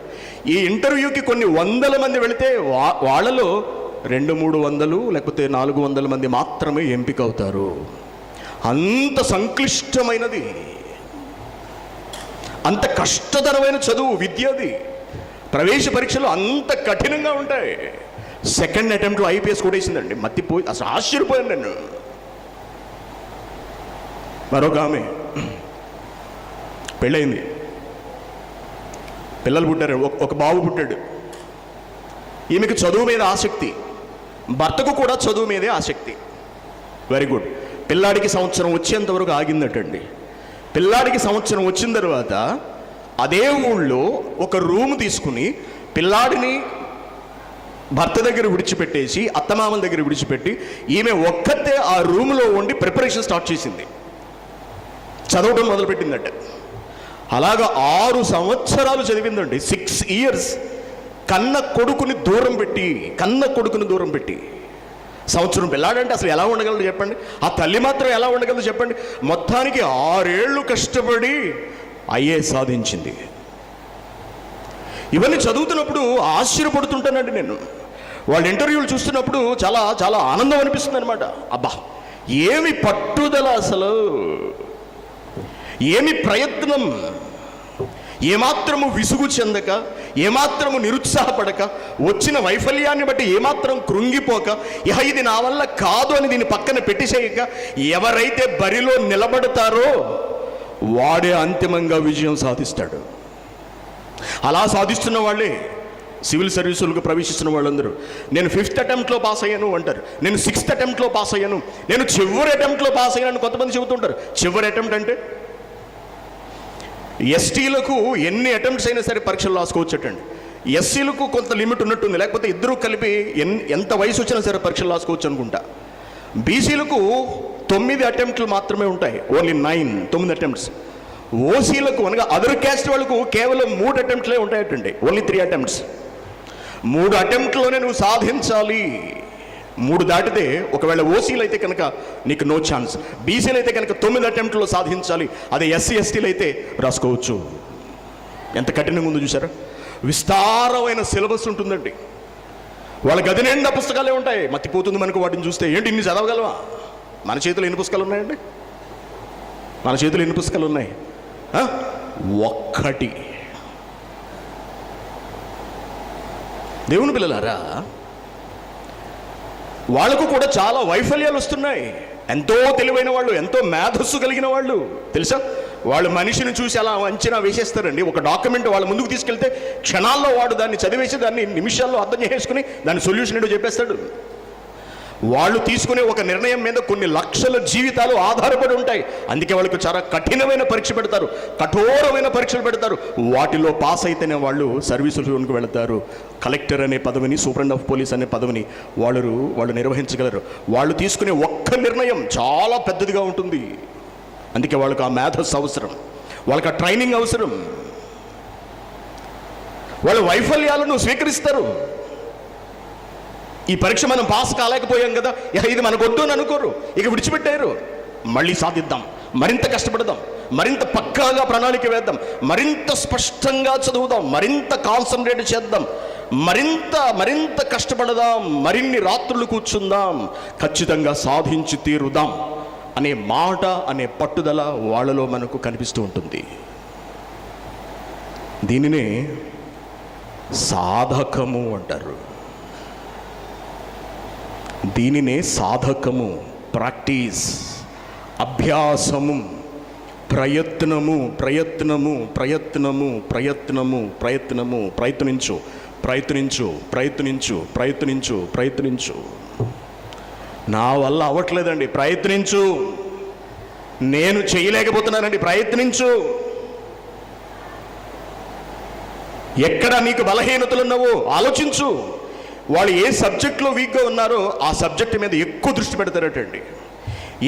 Speaker 1: ఈ ఇంటర్వ్యూకి కొన్ని వందల మంది వెళితే వాళ్ళలో 200-300 లేకపోతే 400 మంది మాత్రమే ఎంపిక అవుతారు. అంత సంక్లిష్టమైనది, అంత కష్టతరమైన చదువు, విద్య అది. ప్రవేశ పరీక్షలు అంత కఠినంగా ఉంటాయి. Second అటెంప్ట్లో IPS కొట్టేసిందండి. మత్తిపోయి అసలు ఆశ్చర్యపోయాను నేను. మరొక ఆమె పెళ్ళయింది, పిల్లలు పుట్టారు, ఒక బాబు పుట్టాడు. ఈమెకు చదువు మీద ఆసక్తి, భర్తకు కూడా చదువు మీదే ఆసక్తి. Very good. పిల్లాడికి సంవత్సరం వచ్చేంత వరకు ఆగిందటండి. పిల్లాడికి సంవత్సరం వచ్చిన తర్వాత అదే ఊళ్ళో ఒక రూమ్ తీసుకుని పిల్లాడిని భర్త దగ్గర విడిచిపెట్టేసి అత్తమామల దగ్గర విడిచిపెట్టి ఈమె ఒక్కతే ఆ రూమ్లో ఉండి ప్రిపరేషన్ స్టార్ట్ చేసింది, చదవడం మొదలుపెట్టిందట. అలాగా 6 సంవత్సరాలు చదివిందండి. 6 years కన్న కొడుకుని దూరం పెట్టి సంవత్సరం పిల్లాడంటే అసలు ఎలా ఉండగలదు చెప్పండి? ఆ తల్లి మాత్రం ఎలా ఉండగలదు చెప్పండి? మొత్తానికి 6 ఏళ్ళు కష్టపడి ఐఏఎస్ సాధించింది. ఇవన్నీ చదువుతున్నప్పుడు ఆశ్చర్యపడుతుంటానండి నేను. వాళ్ళ ఇంటర్వ్యూలు చూస్తున్నప్పుడు చాలా చాలా ఆనందం అనిపిస్తుంది అనమాట. అబ్బా, ఏమి పట్టుదల, అసలు ఏమి ప్రయత్నం, ఏమాత్రము విసుగు చెందక, ఏమాత్రము నిరుత్సాహపడక, వచ్చిన వైఫల్యాన్ని బట్టి ఏమాత్రం కృంగిపోక, ఇహ ఇది నా వల్ల కాదు అని దీన్ని పక్కన పెట్టేసేయక, ఎవరైతే బరిలో నిలబడతారో వాడే అంతిమంగా విజయం సాధిస్తాడు. అలా సాధిస్తున్న వాళ్ళే సివిల్ సర్వీసులకు ప్రవేశిస్తున్న వాళ్ళందరూ నేను 5th అటెంప్ట్లో పాస్ అయ్యాను అంటారు, నేను 6th అటెంప్ట్లో పాస్ అయ్యాను, నేను చివరి అటెంప్ట్లో పాస్ అయ్యాను కొంతమంది చెబుతుంటారు. చివరి అటెంప్ట్ అంటే ఎస్టీలకు ఎన్ని అటెంప్ట్స్ అయినా సరే పరీక్షలు రాసుకోవచ్చటండి. ఎస్సీలకు కొంత లిమిట్ ఉన్నట్టుంది, లేకపోతే ఇద్దరు కలిపి ఎంత వయసు వచ్చినా సరే పరీక్షలు రాసుకోవచ్చు అనుకుంటా. బీసీలకు 9 అటెంప్ట్లు మాత్రమే ఉంటాయి, ఓన్లీ 9 అటెంప్ట్స్. ఓసీలకు అనగా అదర్ క్యాస్ట్ వాళ్ళకు కేవలం 3 అటెంప్ట్లే ఉంటాయటండి, ఓన్లీ 3 అటెంప్ట్స్. 3 అటెంప్ట్లోనే నువ్వు సాధించాలి. 3 దాటితే ఒకవేళ ఓసీలు అయితే కనుక నీకు నో ఛాన్స్, బీసీలు అయితే కనుక 9 అటెంప్ట్లో సాధించాలి. అదే ఎస్సీ ఎస్టీలు అయితే రాసుకోవచ్చు. ఎంత కఠినంగా ఉందో చూసారా? విస్తారమైన సిలబస్ ఉంటుందండి. వాళ్ళ గది నిండా పుస్తకాలే ఉంటాయి. మత్తిపోతుంది మనకు వాటిని చూస్తే. ఏంటి ఇన్ని చదవగలవా? మన చేతిలో ఎన్ని పుస్తకాలు ఉన్నాయండి? మన చేతిలో ఎన్ని పుస్తకాలు ఉన్నాయి? ఒక్కటి. దేవుని పిల్లలారా, వాళ్ళకు కూడా చాలా వైఫల్యాలు వస్తున్నాయి. ఎంతో తెలివైన వాళ్ళు, ఎంతో మేధస్సు కలిగిన వాళ్ళు తెలుసా, వాళ్ళు మనిషిని చూసి అలా అంచనా వేసేస్తారండి. ఒక డాక్యుమెంట్ వాళ్ళ ముందుకు తీసుకెళ్తే క్షణాల్లో వాడు దాన్ని చదివేసి దాన్ని నిమిషాల్లో అర్థం చేసుకుని దాని సొల్యూషన్ ఏంటో చెప్పేస్తాడు. వాళ్ళు తీసుకునే ఒక నిర్ణయం మీద కొన్ని లక్షల జీవితాలు ఆధారపడి ఉంటాయి. అందుకే వాళ్ళకు చాలా కఠినమైన పరీక్ష పెడతారు, కఠోరమైన పరీక్షలు పెడతారు. వాటిలో పాస్ అయితేనే వాళ్ళు సర్వీసులకు వెళతారు. కలెక్టర్ అనే పదవిని, సూపరింటెండెంట్ ఆఫ్ పోలీస్ అనే పదవిని వాళ్ళు నిర్వహించగలరు. వాళ్ళు తీసుకునే ఒక్క నిర్ణయం చాలా పెద్దదిగా ఉంటుంది. అందుకే వాళ్ళకు ఆ మేధస్సు అవసరం, వాళ్ళకి ఆ ట్రైనింగ్ అవసరం. వాళ్ళ వైఫల్యాలను స్వీకరిస్తారు. ఈ పరీక్ష మనం పాస్ కాలేకపోయాం కదా, ఇది మనకొద్దు అని అనుకోరు, ఇక విడిచిపెట్టారు. మళ్ళీ సాధిద్దాం, మరింత కష్టపడదాం, మరింత పక్కాగా ప్రణాళిక వేద్దాం, మరింత స్పష్టంగా చదువుదాం, మరింత కాన్సన్ట్రేట్ చేద్దాం, మరింత కష్టపడదాం, మరిన్ని రాత్రులు కూర్చుందాం, ఖచ్చితంగా సాధించి తీరుదాం అనే మాట, అనే పట్టుదల వాళ్ళలో మనకు కనిపిస్తూ ఉంటుంది. దీనినే సాధకము అంటారు. దీనినే సాధకము, ప్రాక్టీస్, అభ్యాసము, ప్రయత్నము, ప్రయత్నము, ప్రయత్నము, ప్రయత్నము, ప్రయత్నము, ప్రయత్నించు, ప్రయత్నించు, ప్రయత్నించు, ప్రయత్నించు, ప్రయత్నించు. నా వల్ల అవ్వట్లేదండి, ప్రయత్నించు. నేను చేయలేకపోతున్నానండి, ప్రయత్నించు. ఎక్కడ నీకు బలహీనతలు ఉన్నావో ఆలోచించు. వాళ్ళు ఏ సబ్జెక్ట్లో వీక్గా ఉన్నారో ఆ సబ్జెక్ట్ మీద ఎక్కువ దృష్టి పెడతారటండి.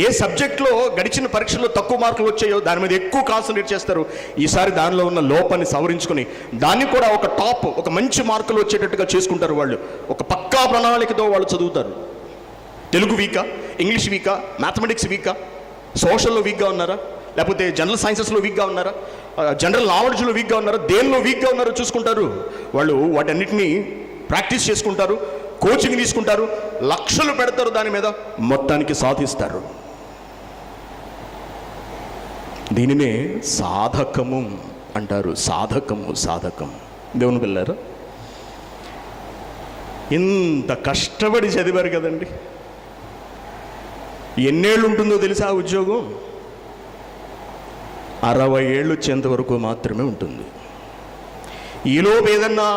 Speaker 1: ఏ సబ్జెక్ట్లో గడిచిన పరీక్షల్లో తక్కువ మార్కులు వచ్చాయో దాని మీద ఎక్కువ కాన్సన్ట్రేట్ చేస్తారు. ఈసారి దానిలో ఉన్న లోపాన్ని సవరించుకొని దాన్ని కూడా ఒక మంచి మార్కులు వచ్చేటట్టుగా చేసుకుంటారు. వాళ్ళు ఒక పక్కా ప్రణాళికతో వాళ్ళు చదువుతారు. తెలుగు వీకా, ఇంగ్లీష్ వీకా, మ్యాథమెటిక్స్ వీకా, సోషల్లో వీక్గా ఉన్నారా, లేకపోతే జనరల్ సైన్సెస్లో వీక్గా ఉన్నారా, జనరల్ నాలెడ్జ్లో వీక్గా ఉన్నారా, దేనిలో వీక్గా ఉన్నారో చూసుకుంటారు. వాళ్ళు వాటన్నిటినీ ప్రాక్టీస్ చేసుకుంటారు, కోచింగ్ తీసుకుంటారు, లక్షలు పెడతారు, దాని మీద మొత్తానికి సాధిస్తారు. దీనినే సాధకము అంటారు. సాధకము, సాధకం. దేవుని పిల్లారు, ఇంత కష్టపడి చదివారు కదండి. ఎన్నేళ్ళు ఉంటుందో తెలుసా ఆ ఉద్యోగం? 60 ఏళ్ళు వచ్చేంత వరకు మాత్రమే ఉంటుంది. ఈలోపు ఏదన్నా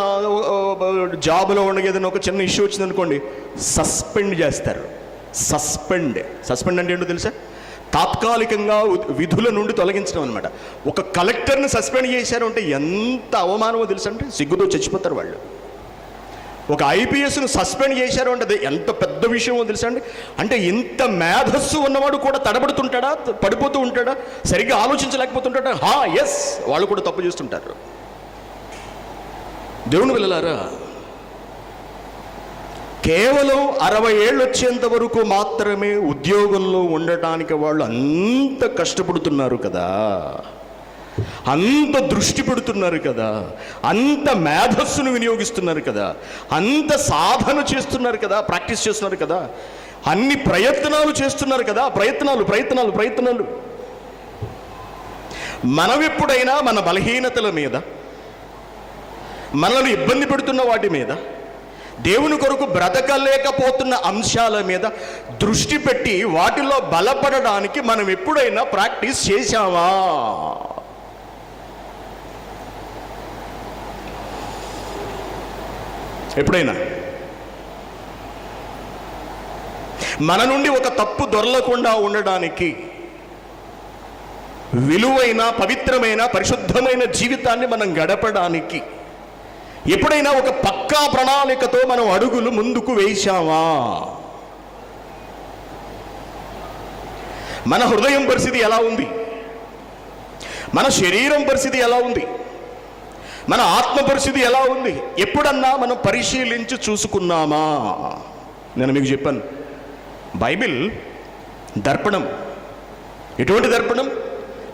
Speaker 1: జాబులో ఉండగా ఏదైనా ఒక చిన్న ఇష్యూ వచ్చిందనుకోండి, సస్పెండ్ చేస్తారు. సస్పెండ్ అంటే ఏంటో తెలుసా? తాత్కాలికంగా విధుల నుండి తొలగించడం అనమాట. ఒక కలెక్టర్ని సస్పెండ్ చేశారు అంటే ఎంత అవమానమో తెలుసా? అంటే సిగ్గుతో చచ్చిపోతారు వాళ్ళు. ఒక ఐపీఎస్ను సస్పెండ్ చేశారు అంటే అది ఎంత పెద్ద విషయమో తెలుసా అండి. అంటే ఇంత మేధస్సు ఉన్నవాడు కూడా తడబడుతుంటాడా, పడిపోతూ ఉంటాడా, సరిగ్గా ఆలోచించలేకపోతుంటాడా? ఎస్, వాళ్ళు కూడా తప్పు చేస్తుంటారు. దేవుని పిల్లలారా, కేవలం 60 ఏళ్ళు వచ్చేంత వరకు మాత్రమే ఉద్యోగంలో ఉండటానికి వాళ్ళు అంత కష్టపడుతున్నారు కదా, అంత దృష్టి పెడుతున్నారు కదా, అంత మేధస్సును వినియోగిస్తున్నారు కదా, అంత సాధన చేస్తున్నారు కదా, ప్రాక్టీస్ చేస్తున్నారు కదా, అన్ని ప్రయత్నాలు చేస్తున్నారు కదా. ప్రయత్నాలు మనం ఎప్పుడైనా మన బలహీనతల మీద, మనల్ని ఇబ్బంది పెడుతున్న వాటి మీద, దేవుని కొరకు బ్రతకలేకపోతున్న అంశాల మీద దృష్టి పెట్టి వాటిలో బలపడడానికి మనం ఎప్పుడైనా ప్రాక్టీస్ చేశామా? ఎప్పుడైనా మన నుండి ఒక తప్పు దొరలకుండా ఉండడానికి విలువైన, పవిత్రమైన, పరిశుద్ధమైన జీవితాన్ని మనం గడపడానికి ఎప్పుడైనా ఒక పక్కా ప్రణాళికతో మనం అడుగులు ముందుకు వేశామా? మన హృదయం పరిస్థితి ఎలా ఉంది? మన శరీరం పరిస్థితి ఎలా ఉంది? మన ఆత్మ పరిస్థితి ఎలా ఉంది? ఎప్పుడన్నా మనం పరిశీలించి చూసుకున్నామా? నేను మీకు చెప్పాను, బైబిల్ దర్పణం. ఎటువంటి దర్పణం?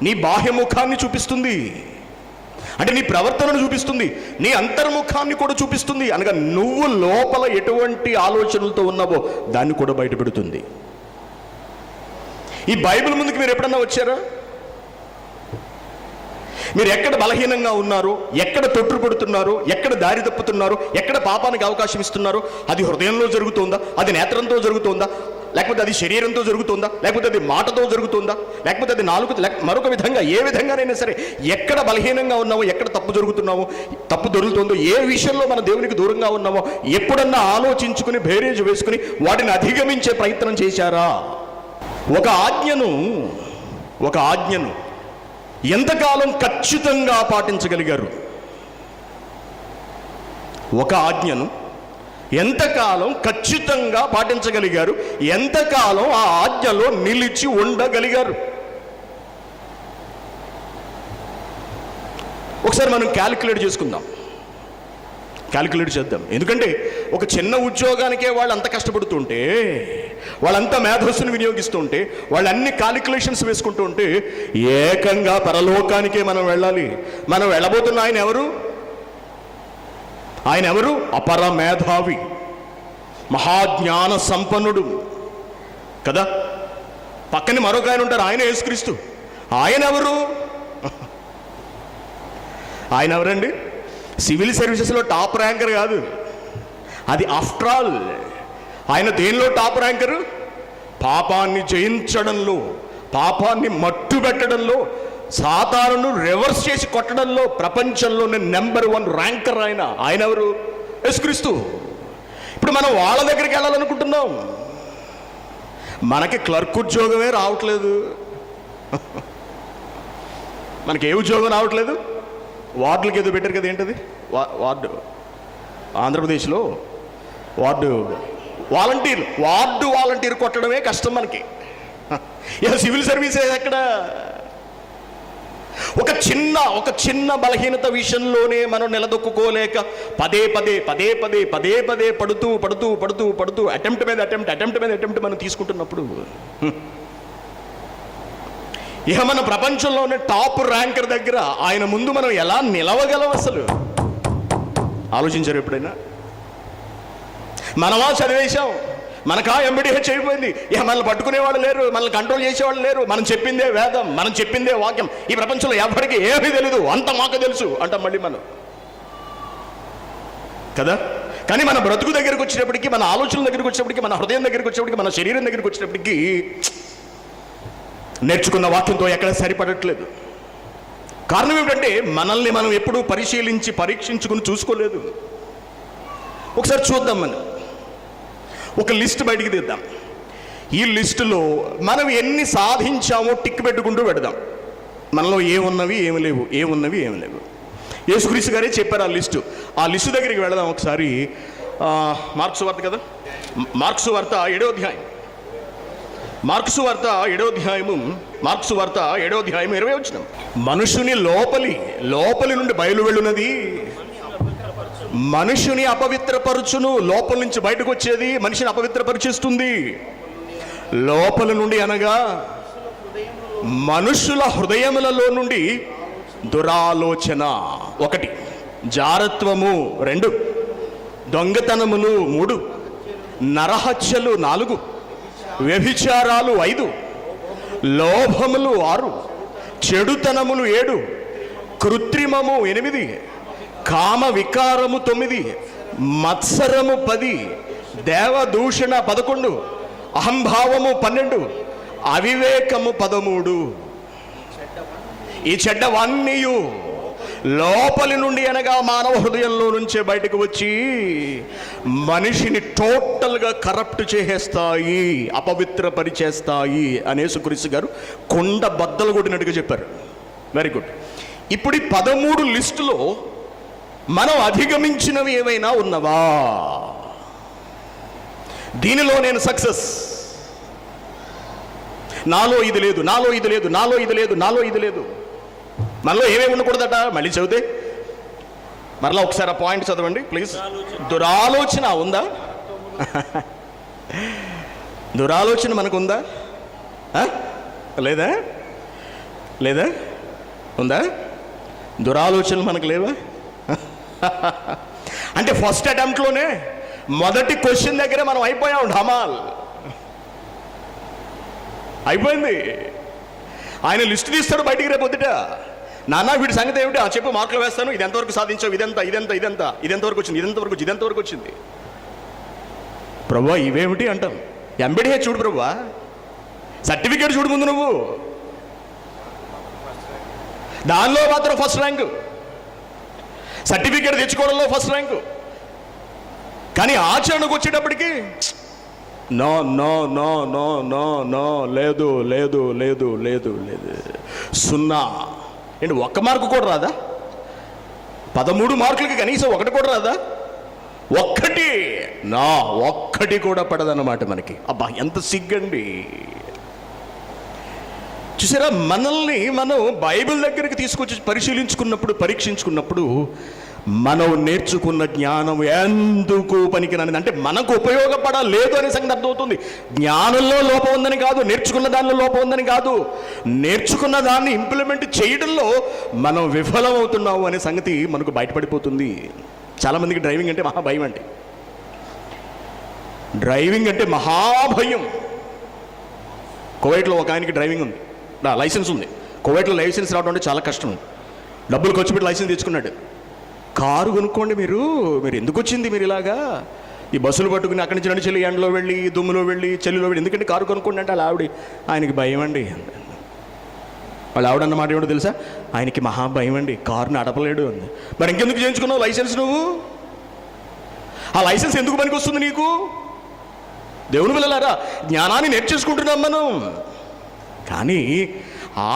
Speaker 1: నీ బాహ్యముఖాన్ని చూపిస్తుంది, అంటే నీ ప్రవర్తనను చూపిస్తుంది, నీ అంతర్ముఖాన్ని కూడా చూపిస్తుంది. అనగా నువ్వు లోపల ఎటువంటి ఆలోచనలతో ఉన్నావో దాన్ని కూడా బయటపెడుతుంది. ఈ బైబిల్ ముందుకు మీరు ఎప్పుడన్నా వచ్చారా? మీరు ఎక్కడ బలహీనంగా ఉన్నారో, ఎక్కడ తొట్టుపడుతున్నారో, ఎక్కడ దారి తప్పుతున్నారో, ఎక్కడ పాపానికి అవకాశం ఇస్తున్నారో, అది హృదయంలో జరుగుతుందా, అది నేత్రంతో జరుగుతుందా, లేకపోతే అది శరీరంతో జరుగుతుందా, లేకపోతే అది మాటతో జరుగుతుందా, లేకపోతే అది మరొక విధంగా, ఏ విధంగానైనా సరే ఎక్కడ బలహీనంగా ఉన్నామో, ఎక్కడ తప్పు దొరుకుతుందో, ఏ విషయంలో మన దేవునికి దూరంగా ఉన్నామో ఎప్పుడన్నా ఆలోచించుకుని బేరేజ్ వేసుకుని వాటిని అధిగమించే ప్రయత్నం చేశారా? ఒక ఆజ్ఞను ఎంతకాలం ఖచ్చితంగా పాటించగలిగారు? ఒక ఆజ్ఞను ఎంతకాలం ఖచ్చితంగా పాటించగలిగారు? ఎంతకాలం ఆ ఆజ్ఞలో నిలిచి ఉండగలిగారు? ఒకసారి మనం క్యాలిక్యులేట్ చేద్దాం. ఎందుకంటే ఒక చిన్న ఉద్యోగానికే వాళ్ళు అంత కష్టపడుతుంటే, వాళ్ళంతా మేధస్సును వినియోగిస్తుంటే, వాళ్ళు అన్ని క్యాలిక్యులేషన్స్ వేసుకుంటూ ఉంటే, ఏకంగా పరలోకానికే మనం వెళ్ళాలి. మనం వెళ్ళబోతున్న ఆయన ఎవరు? అపర మేధావి, మహాజ్ఞాన సంపన్నుడు కదా. పక్కనే మరొక ఆయన ఉంటారు, ఆయన యేసుక్రీస్తు. ఆయన ఎవరండి? సివిల్ సర్వీసెస్లో టాప్ ర్యాంకర్ కాదు అది. ఆఫ్టర్ ఆల్ ఆయన దేనిలో టాప్ ర్యాంకరు? పాపాన్ని జయించడంలో, పాపాన్ని మట్టు పెట్టడంలో, సాతానును రివర్స్ చేసి కొట్టడంలో ప్రపంచంలోనే నెంబర్ 1 ర్యాంకర్ ఆయన ఎవరు? యేసుక్రీస్తు. ఇప్పుడు మనం వాళ్ళ దగ్గరికి వెళ్ళాలనుకుంటున్నాం, మనకి క్లర్క్ ఉద్యోగమే రావట్లేదు. మనకి ఏ ఉద్యోగం రావట్లేదు? వార్డులకి ఏదో పెట్టారు కదా, ఏంటది వార్డు? ఆంధ్రప్రదేశ్లో వార్డు వాలంటీర్ కొట్టడమే కష్టం మనకి. సివిల్ సర్వీసెస్ ఎక్కడ? ఒక చిన్న బలహీనత విషయంలోనే మనం నిలదొక్కుకోలేక పదే పదే పడుతూ అటెంప్ట్ మీద అటెంప్ట్ మనం తీసుకుంటున్నప్పుడు, ఇక మన ప్రపంచంలోనే టాప్ ర్యాంకర్ దగ్గర ఆయన ముందు మనం ఎలా నిలవగలం? అసలు ఆలోచించారు ఎప్పుడైనా? మనమా చదివేశాం, మనకా ఎంబీడీహెచ్ అయిపోయింది, ఇక మనల్ని పట్టుకునేవాళ్ళు లేరు, మనల్ని కంట్రోల్ చేసేవాళ్ళు లేరు, మనం చెప్పిందే వేదం, మనం చెప్పిందే వాక్యం, ఈ ప్రపంచంలో ఎవరికి ఏమీ తెలీదు, అంత మాకు తెలుసు అంటాం మళ్ళీ మనం. కదా. కానీ మన బ్రతుకు దగ్గరికి వచ్చేటప్పటికి, మన ఆలోచనల దగ్గరికి వచ్చేటప్పటికి, మన హృదయం దగ్గరికి వచ్చేటప్పటికి, మన శరీరం దగ్గరికి వచ్చేటప్పటికి నేర్చుకున్న వాక్యంతో ఎక్కడ సరిపడట్లేదు. కారణం ఏమిటంటే మనల్ని మనం ఎప్పుడూ పరిశీలించి పరీక్షించుకుని చూసుకోలేదు. ఒకసారి చూద్దాం, మనం ఒక లిస్ట్ బయటికి తీద్దాం. ఈ లిస్టులో మనం ఎన్ని సాధించామో టిక్ పెట్టుకుంటూ పెడదాం. మనలో ఏమున్నవి ఏమి లేవు, ఏమున్నవి ఏమి లేవు. యేసుక్రీస్తు గారే చెప్పారు ఆ లిస్టు. ఆ లిస్టు దగ్గరికి వెళదాం ఒకసారి. మార్క్సు వార్త కదా, మార్క్సు వార్త 7వ అధ్యాయం, మార్క్సు వార్త 7వ అధ్యాయము, మార్క్సు వార్త 7వ అధ్యాయం 20వ వచనం. మనుషుని లోపలి నుండి బయలు వెళ్ళున్నది మనుషుని అపవిత్రపరచును. లోపల నుంచి బయటకు వచ్చేది మనిషిని అపవిత్రపరిచేస్తుంది. లోపల నుండి అనగా మనుషుల హృదయములలో నుండి దురాలోచన 1, జారత్వము 2, దొంగతనములు 3, నరహత్యలు 4, వ్యభిచారాలు 5, లోభములు 6, చెడుతనములు 7, కృత్రిమము 8, కామ వికారము 9, మత్సరము 10, దేవదూషణ 11, అహంభావము 12, అవివేకము 13. ఈ చెడ్డవన్నీ లోపలి నుండి అనగా మానవ హృదయంలో నుంచే బయటకు వచ్చి మనిషిని టోటల్గా కరప్ట్ చేసేస్తాయి, అపవిత్రపరిచేస్తాయి అని యేసుక్రీస్తు గారు కొండ బద్దలు కొట్టినట్టుగా చెప్పారు. Very good. ఇప్పుడు ఈ 13 లిస్టులో మనం అధిగమించినవి ఏమైనా ఉన్నవా? దీనిలో నేను సక్సెస్, నాలో ఇది లేదు, నాలో ఇది లేదు, నాలో ఇది లేదు, నాలో ఇది లేదు. మనలో ఏమేమి ఉండకూడదట? మళ్ళీ చదివితే మరలా ఒకసారి ఆ పాయింట్ చదవండి ప్లీజ్. దురాలోచన ఉందా? దురాలోచన మనకుందా? లేదా? లేదా? ఉందా? దురాలోచనలు మనకు లేవా? అంటే ఫస్ట్ అటెంప్ట్లోనే మొదటి క్వశ్చన్ దగ్గరే మనం అయిపోయాం. ఢమాల్ అయిపోయింది. ఆయన లిస్ట్ తీస్తాడు బయటికి రేపు పొద్దుట. నాన్న వీడి సంగతి ఏమిటి? చెప్పు, మార్కులు వేస్తాను. ఇది ఎంతవరకు సాధించావు, ఇదంతా ఇదంతా ఇదంతా ఇదెంతవరకు వచ్చింది, ఇదెంతవరకు వచ్చింది, ఇదెంతవరకు వచ్చింది. ప్రభువా ఇవేమిటి అంటాం. ఎంబీడీఏ చూడు ప్రభువా, సర్టిఫికేట్ చూడు ముందు నువ్వు, దానిలో మాత్రం ఫస్ట్ ర్యాంకు, సర్టిఫికేట్ తెచ్చుకోవడంలో ఫస్ట్ ర్యాంకు. కానీ ఆచరణకు వచ్చేటప్పటికి no no no no no no, లేదు లేదు లేదు లేదు లేదు, 0. ఏంటి, 1 మార్కు కూడా రాదా? 13 మార్కులకి కనీసం 1 కూడా రాదా? 1 కూడా పడదన్నమాట మనకి. అబ్బా ఎంత సిగ్గండి. చూసారా, మనల్ని మనం బైబిల్ దగ్గరికి తీసుకొచ్చి పరిశీలించుకున్నప్పుడు, పరీక్షించుకున్నప్పుడు మనం నేర్చుకున్న జ్ఞానం ఎందుకు పనికిరానిది, అంటే మనకు ఉపయోగపడలేదు అనే సంగతి అర్థమవుతుంది. జ్ఞానంలో లోపం ఉందని కాదు, నేర్చుకున్న దానిలో లోపం ఉందని కాదు, నేర్చుకున్న దాన్ని ఇంప్లిమెంట్ చేయడంలో మనం విఫలమవుతున్నాము అనే సంగతి మనకు బయటపడిపోతుంది. చాలామందికి డ్రైవింగ్ అంటే మహాభయం అండి. డ్రైవింగ్ అంటే మహాభయం. కువైట్లో ఒక ఆయనకి డ్రైవింగ్ ఉంది, లైసెన్స్ ఉంది. కువైట్లో లైసెన్స్ రావడం అంటే చాలా కష్టం. డబ్బులు ఖర్చు పెట్టి లైసెన్స్ తెచ్చుకున్నాడు. కారు కొనుక్కోండి మీరు ఎందుకు వచ్చింది మీరు ఇలాగా ఈ బస్సులు పట్టుకుని అక్కడి నుంచి చెల్లి ఎండలో వెళ్ళి, దుమ్ములో వెళ్ళి, చెల్లిలో వెళ్ళి, ఎందుకంటే కారు కొనుక్కోండి అంటే వాళ్ళ ఆయనకి భయం అండి. వాళ్ళ ఆవిడన్నమాట ఏమిటో తెలుసా? ఆయనకి మహాభయం అండి, కారుని నడపలేడు అంది. మరి ఇంకెందుకు చేయించుకున్నావు లైసెన్స్ నువ్వు? ఆ లైసెన్స్ ఎందుకు పనికి వస్తుంది నీకు? దేవుని పిల్లలారా, జ్ఞానాన్ని నేర్చేసుకుంటున్నాం మనం, కానీ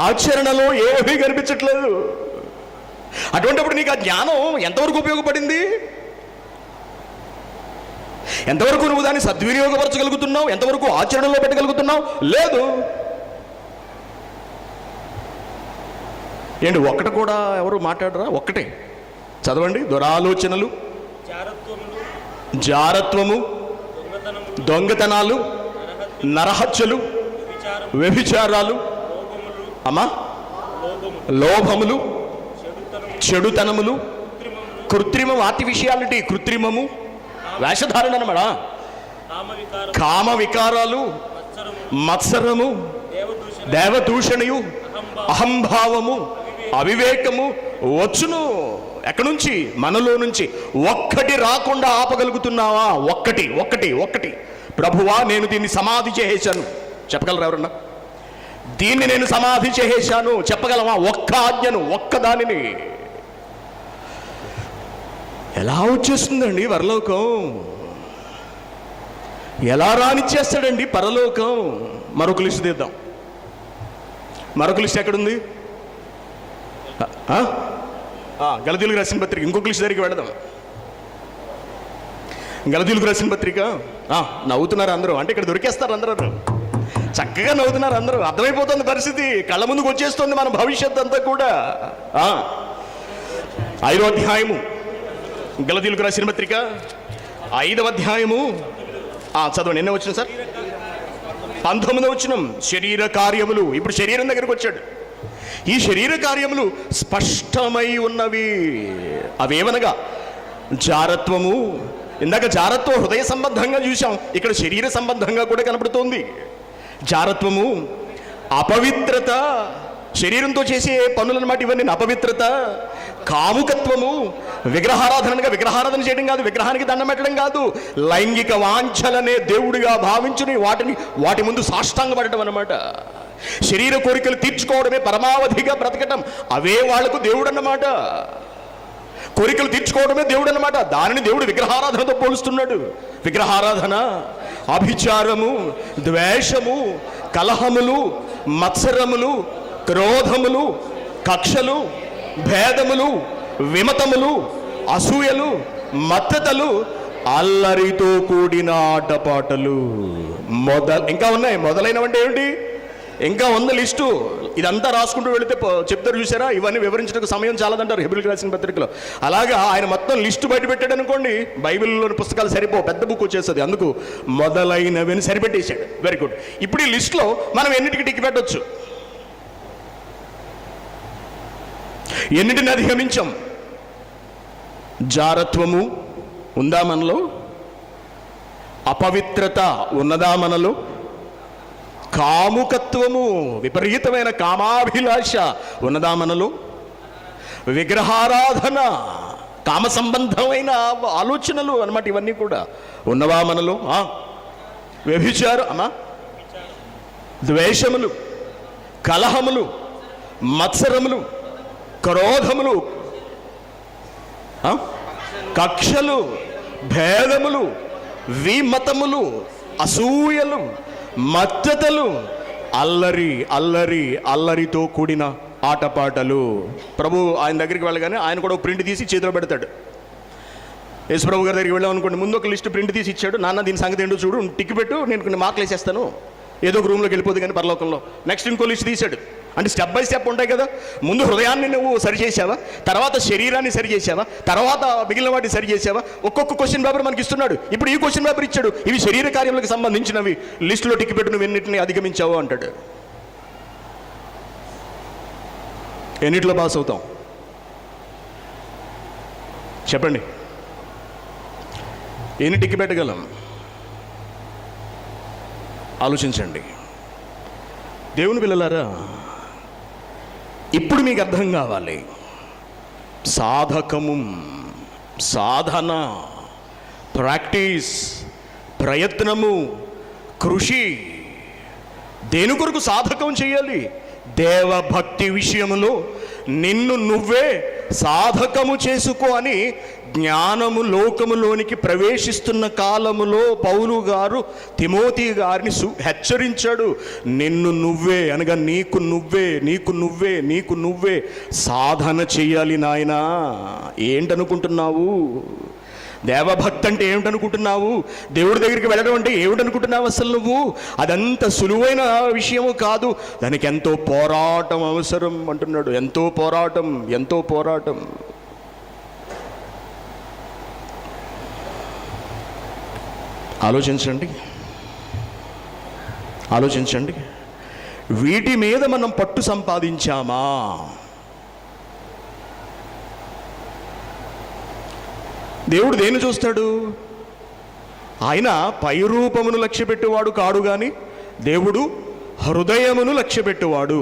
Speaker 1: ఆచరణలో ఏమీ కనిపించట్లేదు. అటువంటిప్పుడు నీకు ఆ జ్ఞానం ఎంతవరకు ఉపయోగపడింది? ఎంతవరకు నువ్వు దాన్ని సద్వినియోగపరచగలుగుతున్నావు? ఎంతవరకు ఆచరణలో పెట్టగలుగుతున్నావు? లేదు. ఏంటి, 1 కూడా ఎవరు మాట్లాడరా? 1 చదవండి. దురాలోచనలు, జారత్వము, దొంగతనాలు, నరహత్యలు, వ్యభిచారాలు, అమ్మా, లోభములు, చెడుతనములు, కృత్రిమం, ఆర్టిఫిషియాలిటీ, కృత్రిమము, వేషధారణ అన్నమాట, కామ వికారాలు, మత్సరము, దేవదూషణయు, అహంభావము, అవివేకము వచ్చును. ఎక్కడి నుంచి? మనలో నుంచి. ఒక్కటి రాకుండా ఆపగలుగుతున్నావా? ఒక్కటి ఒక్కటి ఒక్కటి. ప్రభువా, నేను దీన్ని సమాధి చేసేశాను చెప్పగలరా ఎవరన్నా? దీన్ని నేను సమాధి చేసేశాను చెప్పగలవా? ఒక్క ఆజ్ఞను, ఒక్కదానిని. ఎలా వచ్చేస్తుందండి పరలోకం? ఎలా రానిచ్చేస్తాడండి పరలోకం? మరొక లిస్ట్ తీద్దాం. మరొక లిస్ట్ ఎక్కడుంది? గలతీయులకు రాసిన పత్రిక. ఇంకొక లిస్ట్ దగ్గరికి వెళదాం. గలతీయులకు రాసిన పత్రిక. నవ్వుతున్నారు అందరూ, అంటే ఇక్కడ దొరికేస్తారు అందరూ. చక్కగా నవ్వుతున్నారు అందరూ. అర్థమైపోతుంది పరిస్థితి, కళ్ళ ముందుకు వచ్చేస్తుంది మన భవిష్యత్ అంతా కూడా. 5వ అధ్యాయము గలతీయులకు రాసిన పత్రిక 5వ అధ్యాయము చదవండి. ఎన్నో వచ్చిన సార్? 19వ వచనం. శరీర కార్యములు. ఇప్పుడు శరీరం దగ్గరకు వచ్చాడు. ఈ శరీర కార్యములు స్పష్టమై ఉన్నవి. అవేవనగా జారత్వము. ఇందాక జారత్వం హృదయ సంబంధంగా చూసాం, ఇక్కడ శరీర సంబంధంగా కూడా కనబడుతోంది. జారత్వము, అపవిత్రత, శరీరంతో చేసే పనులన్నమాట ఇవన్నీ. అపవిత్రత, కాముకత్వము, విగ్రహారాధనగా విగ్రహారాధన చేయడం కాదు, విగ్రహానికి దండం పెట్టడం కాదు, లైంగిక వాంఛలనే దేవుడిగా భావించుని వాటి ముందు సాష్టాంగపడటం అన్నమాట. శరీర కోరికలు తీర్చుకోవడమే పరమావధిగా బ్రతకటం, అవే వాళ్లకు దేవుడు అన్నమాట. కోరికలు తీర్చుకోవడమే దేవుడు అన్నమాట. దానిని దేవుడు విగ్రహారాధనతో పోలుస్తున్నాడు. విగ్రహారాధన, అభిచారము, ద్వేషము, కలహములు, మత్సరములు, క్రోధములు, కక్షలు, భేదములు, విమతములు, అసూయలు, మత్తతలు, అల్లరితో కూడిన ఆటపాటలు ఇంకా ఉన్నాయి. మొదలైనవంటే ఏమిటి? ఇంకా ఉంది లిస్టు. ఇదంతా రాసుకుంటూ వెళితే చెప్తారు చూసారా, ఇవన్నీ వివరించడానికి సమయం చాలదంటారు హెబ్రీయులకు రాసిన పత్రికలో. అలాగా ఆయన మొత్తం లిస్టు బయట పెట్టాడు అనుకోండి, బైబిల్లోని పుస్తకాలు సరిపోవు, పెద్ద బుక్ వచ్చేస్తుంది. అందుకు మొదలైనవని సరిపెట్టేశాడు. Very good. ఇప్పుడు ఈ లిస్టులో మనం ఎన్నిటికి టిక్ పెట్టవచ్చు? ఎన్నిటిని అధిగమించాం? జారత్వము ఉందా మనలో? అపవిత్రత ఉన్నదా మనలో? కాముకత్వము, విపరీతమైన కామాభిలాష ఉన్నదా మనలో? విగ్రహారాధన, కామ సంబంధమైన ఆలోచనలు అన్నమాట, ఇవన్నీ కూడా ఉన్నవా మనలో? వ్యభిచారం, ద్వేషములు, కలహములు, మత్సరములు, క్రోధములు, కక్షలు, భేదములు, విమతములు, అసూయలు, మత్తతలు, అల్లరితో కూడిన ఆటపాటలు. ప్రభు ఆయన దగ్గరికి వెళ్ళగానే ఆయన కూడా ప్రింట్ తీసి చేతిలో పెడతాడు. యేసు ప్రభు గారి దగ్గరికి వెళ్ళాం అనుకోండి, ముందు ఒక లిస్ట్ ప్రింట్ తీసి ఇచ్చాడు. నాన్న దీని సంగతి ఏంటో చూడు, టిక్ పెట్టు, నేను కొన్ని మార్కులు వేసేస్తాను. ఏదో ఒక రూమ్లోకి వెళ్ళిపోదు కానీ పరలోకంలో. నెక్స్ట్ ఇంకో లిస్ట్ తీశాడు. అంటే స్టెప్ బై స్టెప్ ఉంటాయి కదా. ముందు హృదయాన్ని నువ్వు సరిచేసావా, తర్వాత శరీరాన్ని సరిచేసావా, తర్వాత మిగిలిన వాటిని సరిచేసావా? ఒక్కొక్క క్వశ్చన్ పేపర్ మనకి ఇస్తున్నాడు. ఇప్పుడు ఈ క్వశ్చన్ పేపర్ ఇచ్చాడు, ఇవి శరీర కార్యములకు సంబంధించినవి, లిస్టులో టిక్ పెట్టు, నువ్వు ఎన్నిటిని అధిగమించావు అంటాడు. ఎన్నిట్లో పాస్ అవుతాం చెప్పండి? ఎన్ని టిక్ పెట్టగలం? ఆలోచించండి. దేవుని పిల్లలారా, ఇప్పుడు మీకు అర్థం కావాలి, సాధకము, సాధన, ప్రాక్టీస్, ప్రయత్నము, కృషి. దేని కొరకు సాధకం చేయాలి? దేవభక్తి విషయములో నిన్ను నువ్వే సాధకము చేసుకో అని జ్ఞానము లోకములోనికి ప్రవేశిస్తున్న కాలములో పౌలు గారు తిమోతి గారిని హెచ్చరించాడు. నిన్ను నువ్వే అనగా నీకు నువ్వే సాధన చెయ్యాలి నాయనా. ఏంటనుకుంటున్నావు? దేవభక్తి అంటే ఏమిటనుకుంటున్నావు? దేవుడి దగ్గరికి వెళ్ళడం అంటే ఏమిటనుకుంటున్నావు అసలు నువ్వు? అదంత సులువైన విషయము కాదు, దానికి ఎంతో పోరాటం అవసరం అంటున్నాడు. ఎంతో పోరాటం. ఆలోచించండి. వీటి మీద మనం పట్టు సంపాదించామా? దేవుడు దేన్ని చూస్తాడు? ఆయన పై రూపమును లక్ష్యపెట్టేవాడు కాడు, కానీ దేవుడు హృదయమును లక్ష్యపెట్టేవాడు.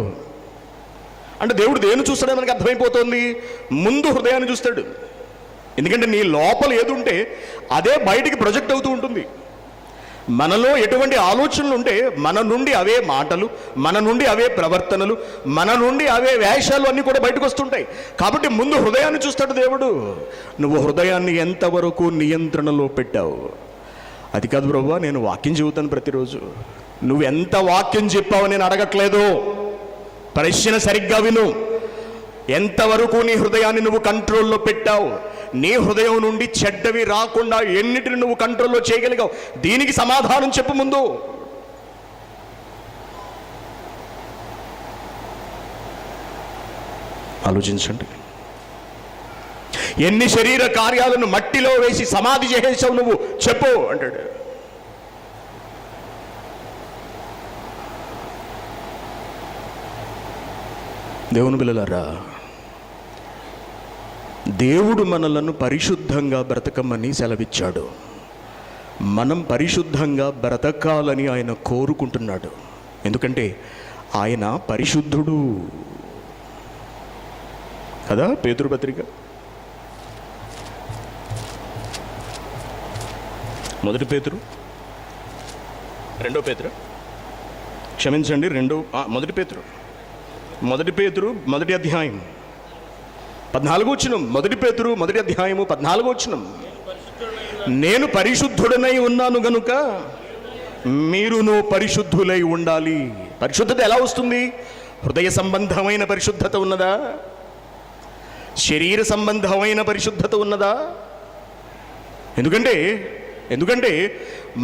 Speaker 1: అంటే దేవుడు దేన్ని చూస్తాడో మనకి అర్థమైపోతుంది. ముందు హృదయాన్ని చూస్తాడు. ఎందుకంటే నీ లోపల ఏది ఉంటే అదే బయటికి ప్రొజెక్ట్ అవుతూ ఉంటుంది. మనలో ఎటువంటి ఆలోచనలు ఉంటే మన నుండి అవే మాటలు, మన నుండి అవే ప్రవర్తనలు, మన నుండి అవే వేషాలు అన్నీ కూడా బయటకు వస్తుంటాయి. కాబట్టి ముందు హృదయాన్ని చూస్తాడు దేవుడు. నువ్వు హృదయాన్ని ఎంతవరకు నియంత్రణలో పెట్టావు? అది కాదు ప్రభువా, నేను వాక్యం చెబుతాను ప్రతిరోజు. నువ్వు ఎంత వాక్యం చెప్పావు నేను అడగట్లేదు, ప్రశ్న సరిగ్గా విను. ఎంతవరకు నీ హృదయాన్ని నువ్వు కంట్రోల్లో పెట్టావు? నీ హృదయం నుండి చెడ్డవి రాకుండా ఎన్నిటిని నువ్వు కంట్రోల్లో చేయగలిగావు? దీనికి సమాధానం చెప్పు ముందు. ఆలోచించండి. ఎన్ని శరీర కార్యాలను మట్టిలో వేసి సమాధి చేసేసావు నువ్వు, చెప్పు అంటాడు. దేవుని పిల్లలారా, దేవుడు మనలను పరిశుద్ధంగా బ్రతకమని సెలవిచ్చాడు. మనం పరిశుద్ధంగా బ్రతకాలని ఆయన కోరుకుంటున్నాడు. ఎందుకంటే ఆయన పరిశుద్ధుడు కదా. పేతురు పత్రిక 1 పేతురు 2 పేతురు క్షమించండి 1 పేతురు 1 అధ్యాయం 14వ వచనం. 1 పేతురు 1 అధ్యాయము 14వ వచనం. నేను పరిశుద్ధుడనై ఉన్నాను గనుక మీరును పరిశుద్ధులై ఉండాలి. పరిశుద్ధత ఎలా వస్తుంది? హృదయ సంబంధమైన పరిశుద్ధత ఉన్నదా? శరీర సంబంధమైన పరిశుద్ధత ఉన్నదా? ఎందుకంటే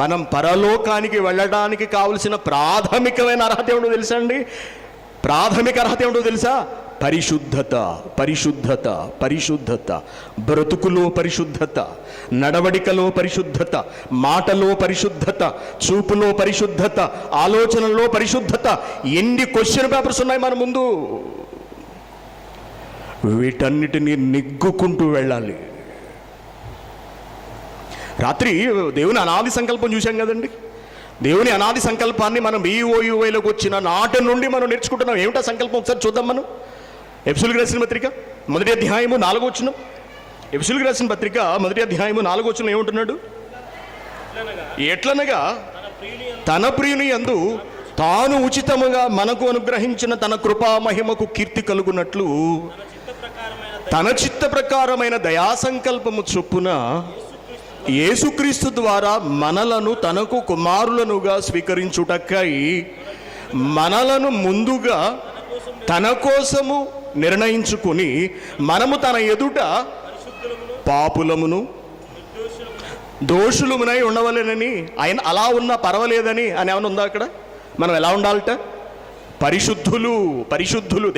Speaker 1: మనం పరలోకానికి వెళ్ళడానికి కావలసిన ప్రాథమికమైన అర్హత ఏమిటో తెలుసా అండి? ప్రాథమిక అర్హత ఏమిటో తెలుసా? పరిశుద్ధత. బ్రతుకులో పరిశుద్ధత, నడవడికలో పరిశుద్ధత, మాటలో పరిశుద్ధత, చూపులో పరిశుద్ధత, ఆలోచనలో పరిశుద్ధత. ఎన్ని క్వశ్చన్ పేపర్స్ ఉన్నాయి మన ముందు. వీటన్నిటినీ నెగ్గుకుంటూ వెళ్ళాలి. రాత్రి దేవుని అనాది సంకల్పం చూశాం కదండి. దేవుని అనాది సంకల్పాన్ని మనం BOUYలోకి వచ్చిన నాటి నుండి మనం నేర్చుకుంటున్నాం. ఏమిటా సంకల్పం? ఒకసారి చూద్దాం. మనం ఎఫెసీయులకు రాసిన పత్రిక 1వ అధ్యాయము 4వ వచనం. ఎఫెసీయులకు రాసిన పత్రిక 1వ అధ్యాయము 4వ వచనం ఏమంటున్నాడు? ఎట్లనగా తన ప్రియుని యందు తాను ఉచితముగా మనకు అనుగ్రహించిన తన కృపా మహిమకు కీర్తి కలుగునట్లు తన చిత్త ప్రకారమైన దయా సంకల్పము చొప్పున యేసుక్రీస్తు ద్వారా మనలను తనకు కుమారులనుగా స్వీకరించుటకై మనలను ముందుగా తన కోసము నిర్ణయించుకుని మనము తన ఎదుట పాపులమును దోషులమునై ఉండవలేనని, ఆయన అలా ఉన్నా పర్వాలేదని అని ఏమైనా ఉందా అక్కడ? మనం ఎలా ఉండాలట? పరిశుద్ధులు.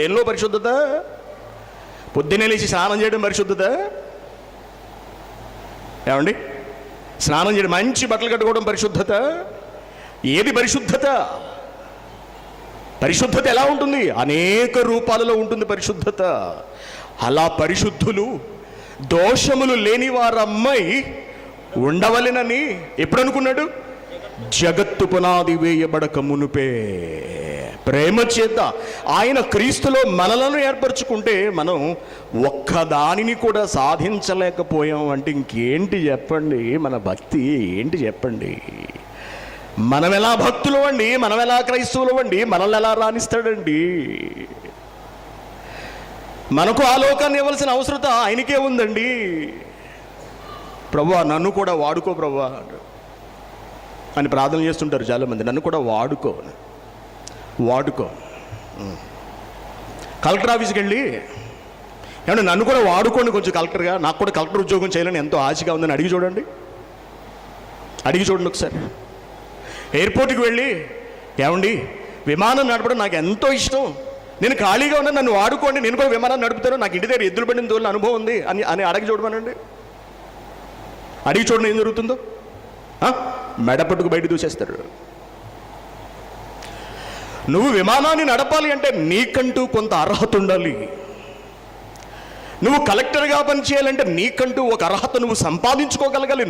Speaker 1: దేనిలో పరిశుద్ధత? పొద్దున్నే లేచి స్నానం చేయడం పరిశుద్ధత ఏమండి? స్నానం చేయడం, మంచి బట్టలు కట్టుకోవడం పరిశుద్ధత? ఏది పరిశుద్ధత? పరిశుద్ధత ఎలా ఉంటుంది? అనేక రూపాలలో ఉంటుంది పరిశుద్ధత. అలా పరిశుద్ధులు, దోషములు లేని వారమ్మై ఉండవలెనని ఎప్పుడు అనుకున్నాడు? జగత్తు పునాది వేయబడక మునుపే ప్రేమ చేత ఆయన క్రీస్తులో మనలను ఏర్పరచుకుంటే మనం ఒక్కదానిని కూడా సాధించలేకపోయాం అంటే ఇంకేంటి చెప్పండి? మన భక్తి ఏంటి చెప్పండి? మనం ఎలా భక్తులు అండి? మనం ఎలా క్రైస్తవులు అండి? మనల్ని ఎలా రాణిస్తాడండి? మనకు ఆ లోకాన్ని ఇవ్వాల్సిన అవసరత ఆయనకే ఉందండి. ప్రభువా నన్ను కూడా వాడుకో ప్రభువా అని ప్రార్థన చేస్తుంటారు చాలామంది. నన్ను కూడా వాడుకో. కలెక్టర్ ఆఫీస్కి వెళ్ళి ఏమన్నా నన్ను కూడా వాడుకోండి కొంచెం కలెక్టర్గా, నాకు కూడా కలెక్టర్ ఉద్యోగం చేయాలని ఎంతో ఆశగా ఉందని అడిగి చూడండి ఒకసారి. ఎయిర్పోర్ట్కి వెళ్ళి ఏమండి విమానం నడపడం నాకు ఎంతో ఇష్టం, నేను ఖాళీగా ఉన్నా నన్ను వాడుకోండి, నేను కూడా విమానం నడుపుతాను, నాకు ఇంటి దగ్గర ఎద్దులు పడిన తోలిన అనుభవం ఉంది అని అడిగి చూడమనండి. అడిగి చూడండి ఏం జరుగుతుందో. మెడపట్టుకు బయట దూసేస్తారు. నువ్వు విమానాన్ని నడపాలి అంటే నీకంటూ కొంత అర్హత ఉండాలి. నువ్వు కలెక్టర్గా పనిచేయాలంటే నీకంటూ ఒక అర్హత నువ్వు సంపాదించుకోగలగాలి.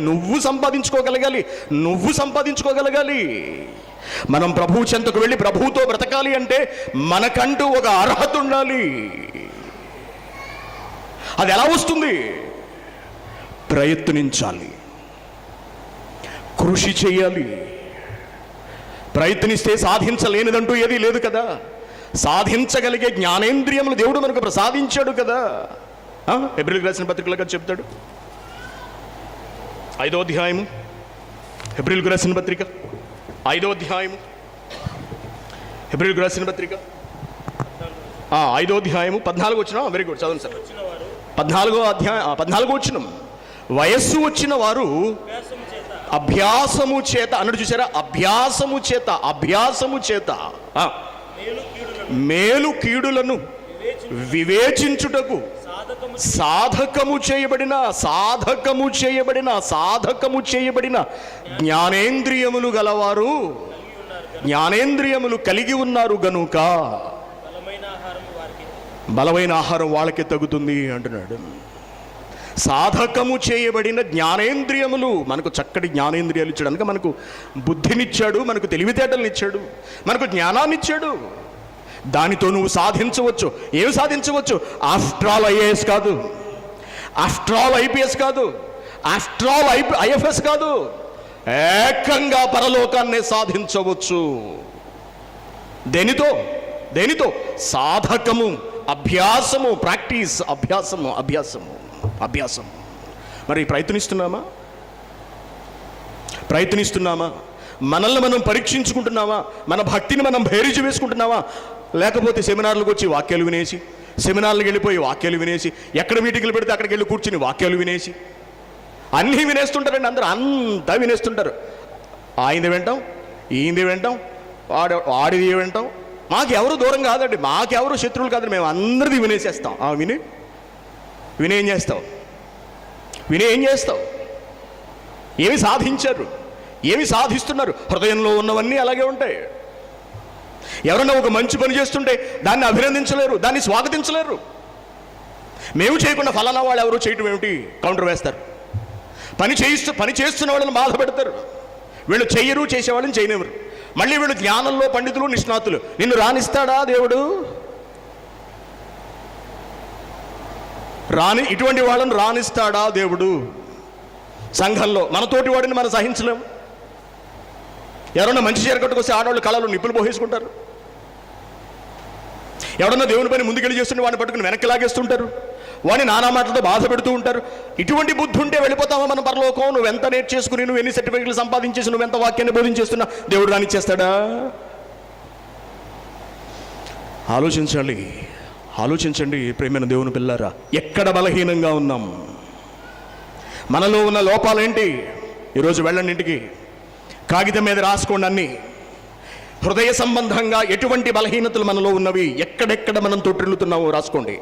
Speaker 1: మనం ప్రభువు చెంతకు వెళ్ళి ప్రభువుతో బ్రతకాలి అంటే మనకంటూ ఒక అర్హత ఉండాలి. అది ఎలా వస్తుంది? ప్రయత్నించాలి, కృషి చేయాలి. ప్రయత్నిస్తే సాధించలేనిదంటూ ఏదీ లేదు కదా. సాధించగలిగే జ్ఞానేంద్రియములు దేవుడు మనకు ప్రసాదించాడు కదా. హెబ్రీయులకు రాసిన పత్రికలుగా చెప్తాడు, 5వ అధ్యాయము, హెబ్రీయులకు రాసిన పత్రిక 5వ అధ్యాయము, హెబ్రీయులకు రాసిన పత్రిక 5వ అధ్యాయము 14 వచనం. వెరీ గుడ్, చదవండి సార్. 14వ వచనం. వయస్సు వచ్చిన వారు అభ్యాసము చేత అన్నాడు, చూసారా? అభ్యాసము చేత మేలు కీడులను వివేచించుటకు సాధకము చేయబడిన జ్ఞానేంద్రియములు గలవారు, జ్ఞానేంద్రియములు కలిగి ఉన్నారు గనుక బలమైన ఆహారం వాళ్ళకే తగుతుంది అంటున్నాడు. సాధకము చేయబడిన జ్ఞానేంద్రియములు, మనకు చక్కటి జ్ఞానేంద్రియాలు ఇచ్చాడు. కనుక మనకు బుద్ధినిచ్చాడు, మనకు తెలివితేటలనిచ్చాడు, మనకు జ్ఞానాన్నిచ్చాడు. దానితో నువ్వు సాధించవచ్చు. ఏమి సాధించవచ్చు? ఆఫ్టర్ ఆల్ ఐఏఎస్ కాదు, ఆఫ్టర్ ఆల్ ఐపీఎస్ కాదు, ఆఫ్టర్ ఆల్ ఐఎఫ్ఎస్ కాదు, ఏకంగా పరలోకాన్నే సాధించవచ్చు. దేనితో? సాధకము, అభ్యాసము, ప్రాక్టీస్, అభ్యాసము. మరి ప్రయత్నిస్తున్నామా? మనల్ని మనం పరీక్షించుకుంటున్నామా? మన భక్తిని మనం బేరీజు వేసుకుంటున్నామా? లేకపోతే సెమినార్లకు వచ్చి వాక్యాలు వినేసి, సెమినార్లకు వెళ్ళిపోయి వాక్యాలు వినేసి, ఎక్కడ మీటింగ్లు పెడితే అక్కడికి వెళ్ళి కూర్చుని వాక్యాలు వినేసి అన్నీ వినేస్తుంటారండి. అందరూ అంతా వినేస్తుంటారు. ఆయనది వింటాం, ఈయనది వింటాం, వాడిది వింటాం. మాకెవరు దూరం కాదండి, మాకెవరు శత్రువులు కాదండి, మేము అందరిది వినేసేస్తాం. విని ఏం చేస్తావు? ఏమి సాధించారు? ఏమి సాధిస్తున్నారు? హృదయంలో ఉన్నవన్నీ అలాగే ఉంటాయి. ఎవరన్నా ఒక మంచి పని చేస్తుంటే దాన్ని అభినందించలేరు, దాన్ని స్వాగతించలేరు. మేము చేయకుండా ఫలానా వాళ్ళు ఎవరో చేయటం ఏమిటి కౌంటర్ వేస్తారు. పని చేస్తున్న వాళ్ళని బాధ పెడతారు. వీళ్ళు చెయ్యరు, చేసేవాళ్ళని చేయనివ్వరు. మళ్ళీ వీళ్ళు జ్ఞానంలో పండితులు, నిష్ణాతులు. నిన్ను రానిస్తాడా దేవుడు? ఇటువంటి వాళ్ళని రానిస్తాడా దేవుడు? సంఘంలో మనతోటి వాడిని మనం సహించలేము. ఎవరన్నా మంచి చీర కట్టుకొస్తే ఆడవాళ్ళు కళలు నిప్పులు పోసేసుకుంటారు. ఎవరన్నా దేవుని పని ముందుకెళ్ళి చేస్తుంటే వాడిని పట్టుకుని వెనక్కి లాగేస్తుంటారు. వాడిని నానా మాటలతో బాధ పెడుతూ ఉంటారు. ఇటువంటి బుద్ధి ఉంటే వెళ్ళిపోతావా మనం పరలోకం? నువ్వెంత నేర్చేసుకుని, నువ్వు ఎన్ని సర్టిఫికెట్లు సంపాదించేసి, నువ్వెంత వాక్యాన్ని బోధించేస్తున్నా దేవుడు రానిచ్చేస్తాడా? ఆలోచించండి ప్రేమైన దేవుని పిల్లారా. ఎక్కడ బలహీనంగా ఉన్నాం? మనలో ఉన్న లోపాలేంటి? ఈరోజు వెళ్ళండి ఇంటికి, కాగితం మీద రాసుకోండి అన్ని. హృదయ సంబంధంగా ఎటువంటి బలహీనతలు మనలో ఉన్నవి, ఎక్కడెక్కడ మనం తొట్టిల్లుతున్నామో రాసుకోండి.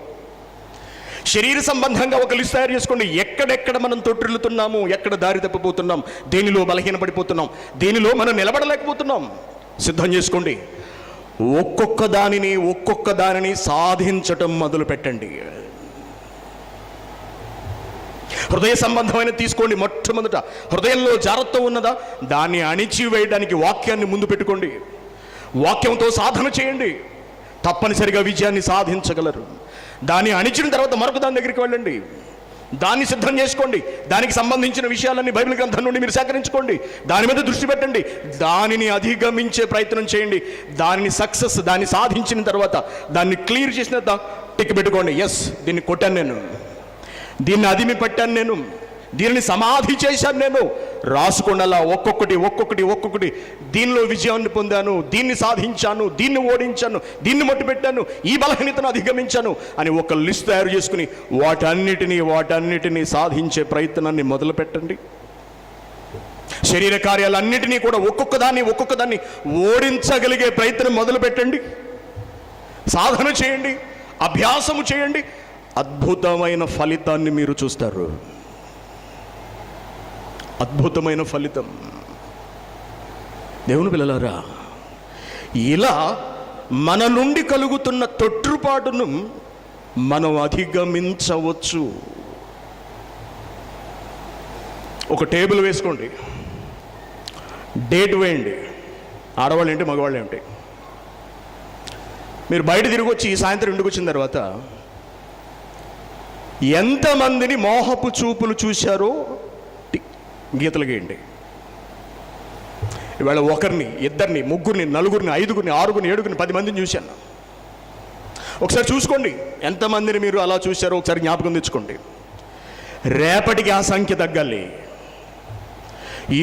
Speaker 1: శరీర సంబంధంగా ఒక లిస్ట్ తయారు చేసుకోండి. ఎక్కడెక్కడ మనం తొట్టిల్లుతున్నాము, ఎక్కడ దారి తప్పిపోతున్నాం, దేనిలో బలహీనపడిపోతున్నాం, దేనిలో మనం నిలబడలేకపోతున్నాం. సిద్ధం చేసుకోండి. ఒక్కొక్క దానిని సాధించటం మొదలు పెట్టండి. హృదయ సంబంధమైన తీసుకోండి. మొట్టమొదట హృదయంలో జాగ్రత్త ఉన్నదా, దాన్ని అణిచివేయడానికి వాక్యాన్ని ముందు పెట్టుకోండి. వాక్యంతో సాధన చేయండి, తప్పనిసరిగా విజయాన్ని సాధించగలరు. దాన్ని అణిచిన తర్వాత మరొక దాని దగ్గరికి వెళ్ళండి, దాన్ని సిద్ధం చేసుకోండి. దానికి సంబంధించిన విషయాలన్నీ బైబిల్ గ్రంథం నుండి మీరు సేకరించుకోండి. దాని మీద దృష్టి పెట్టండి, దానిని అధిగమించే ప్రయత్నం చేయండి. దాన్ని సాధించిన తర్వాత దాన్ని క్లియర్ చేసిన టిక్ పెట్టుకోండి. ఎస్, దీన్ని కొట్టాను నేను, దీన్ని అదిమి పట్టాను నేను, దీనిని సమాధి చేశాను నేను. రాసుకొండలా ఒక్కొక్కటి దీనిలో విజయాన్ని పొందాను, దీన్ని సాధించాను, దీన్ని ఓడించాను, దీన్ని మట్టుపెట్టాను, ఈ బలహీనతను అధిగమించాను అని ఒక లిస్ట్ తయారు చేసుకుని వాటన్నిటినీ సాధించే ప్రయత్నాన్ని మొదలు పెట్టండి. శరీర కార్యాలన్నిటినీ కూడా ఒక్కొక్కదాన్ని ఓడించగలిగే ప్రయత్నం మొదలు పెట్టండి. సాధన చేయండి, అభ్యాసము చేయండి. అద్భుతమైన ఫలితాన్ని మీరు చూస్తారు. అద్భుతమైన ఫలితం. దేవుని పిల్లలారా, ఇలా మన నుండి కలుగుతున్న తొట్టుపాటును మనం అధిగమించవచ్చు. ఒక టేబుల్ వేసుకోండి, డేట్ వేయండి, ఆడవాళ్ళు ఏంటి మగవాళ్ళు ఏంటి. మీరు బయట తిరిగి వచ్చి ఈ సాయంత్రం ఇంటికి వచ్చిన తర్వాత ఎంతమందిని మోహపు చూపులు చూశారో గీతలు గీయండి. ఇవాళ ఒకరిని, ఇద్దరిని, ముగ్గురిని, నలుగురిని, ఐదుగురిని, ఆరుగురిని, ఏడుగురిని, 10 మందిని చూశాను. ఒకసారి చూసుకోండి ఎంతమందిని మీరు అలా చూశారో ఒకసారి జ్ఞాపకం తెచ్చుకోండి. రేపటికి ఆ సంఖ్య తగ్గాలి,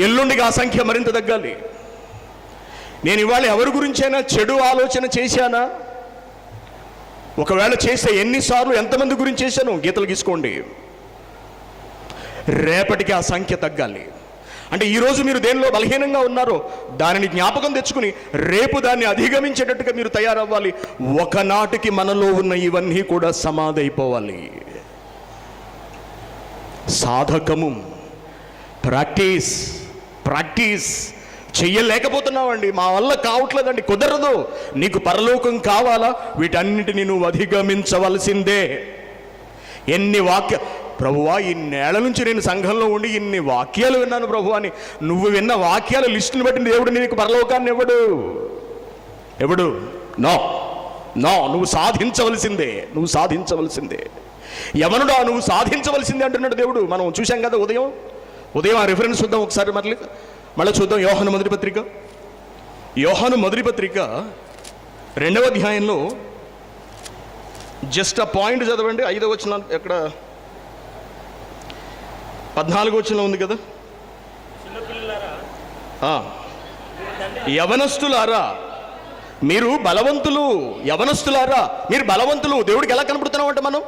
Speaker 1: ఎల్లుండికి ఆ సంఖ్య మరింత తగ్గాలి. నేను ఇవాళ ఎవరి గురించైనా చెడు ఆలోచన చేశానా? ఒకవేళ చేస్తే ఎన్నిసార్లు, ఎంతమంది గురించి చేశాను గీతలు గీసుకోండి. రేపటికి ఆ సంఖ్య తగ్గాలి. అంటే ఈరోజు మీరు దేనిలో బలహీనంగా ఉన్నారో దానిని జ్ఞాపకం తెచ్చుకుని రేపు దాన్ని అధిగమించేటట్టుగా మీరు తయారవ్వాలి. ఒకనాటికి మనలో ఉన్న ఇవన్నీ కూడా సమాధి అయిపోవాలి. సాధకము, ప్రాక్టీస్ చెయ్యలేకపోతున్నావండి, మా వల్ల కావట్లేదండి, కుదరదు. నీకు పరలోకం కావాలా? వీటన్నిటిని నువ్వు అధిగమించవలసిందే. ఎన్ని ప్రభువా, ఇన్నేళ్ల నుంచి నేను సంఘంలో ఉండి ఇన్ని వాక్యాలు విన్నాను ప్రభువా అని నువ్వు విన్న వాక్యాల లిస్టుని బట్టి దేవుడు నీకు పరలోకాన్ని ఎవడు? నో, నువ్వు సాధించవలసిందే. యవనుడా, నువ్వు సాధించవలసిందే అంటున్నాడు దేవుడు. మనం చూసాం కదా ఉదయం ఆ రిఫరెన్స్ చూద్దాం ఒకసారి, మళ్ళీ చూద్దాం. యోహాను మొదటి పత్రిక 2వ అధ్యాయంలో జస్ట్ ఆ పాయింట్ చదవండి. 5వ వచనం, ఎక్కడ 14వ వచనంలో ఉంది కదా. యవనస్తులారా మీరు బలవంతులు, మీరు బలవంతులు. దేవుడికి ఎలా కనపడుతున్నామంట? మనం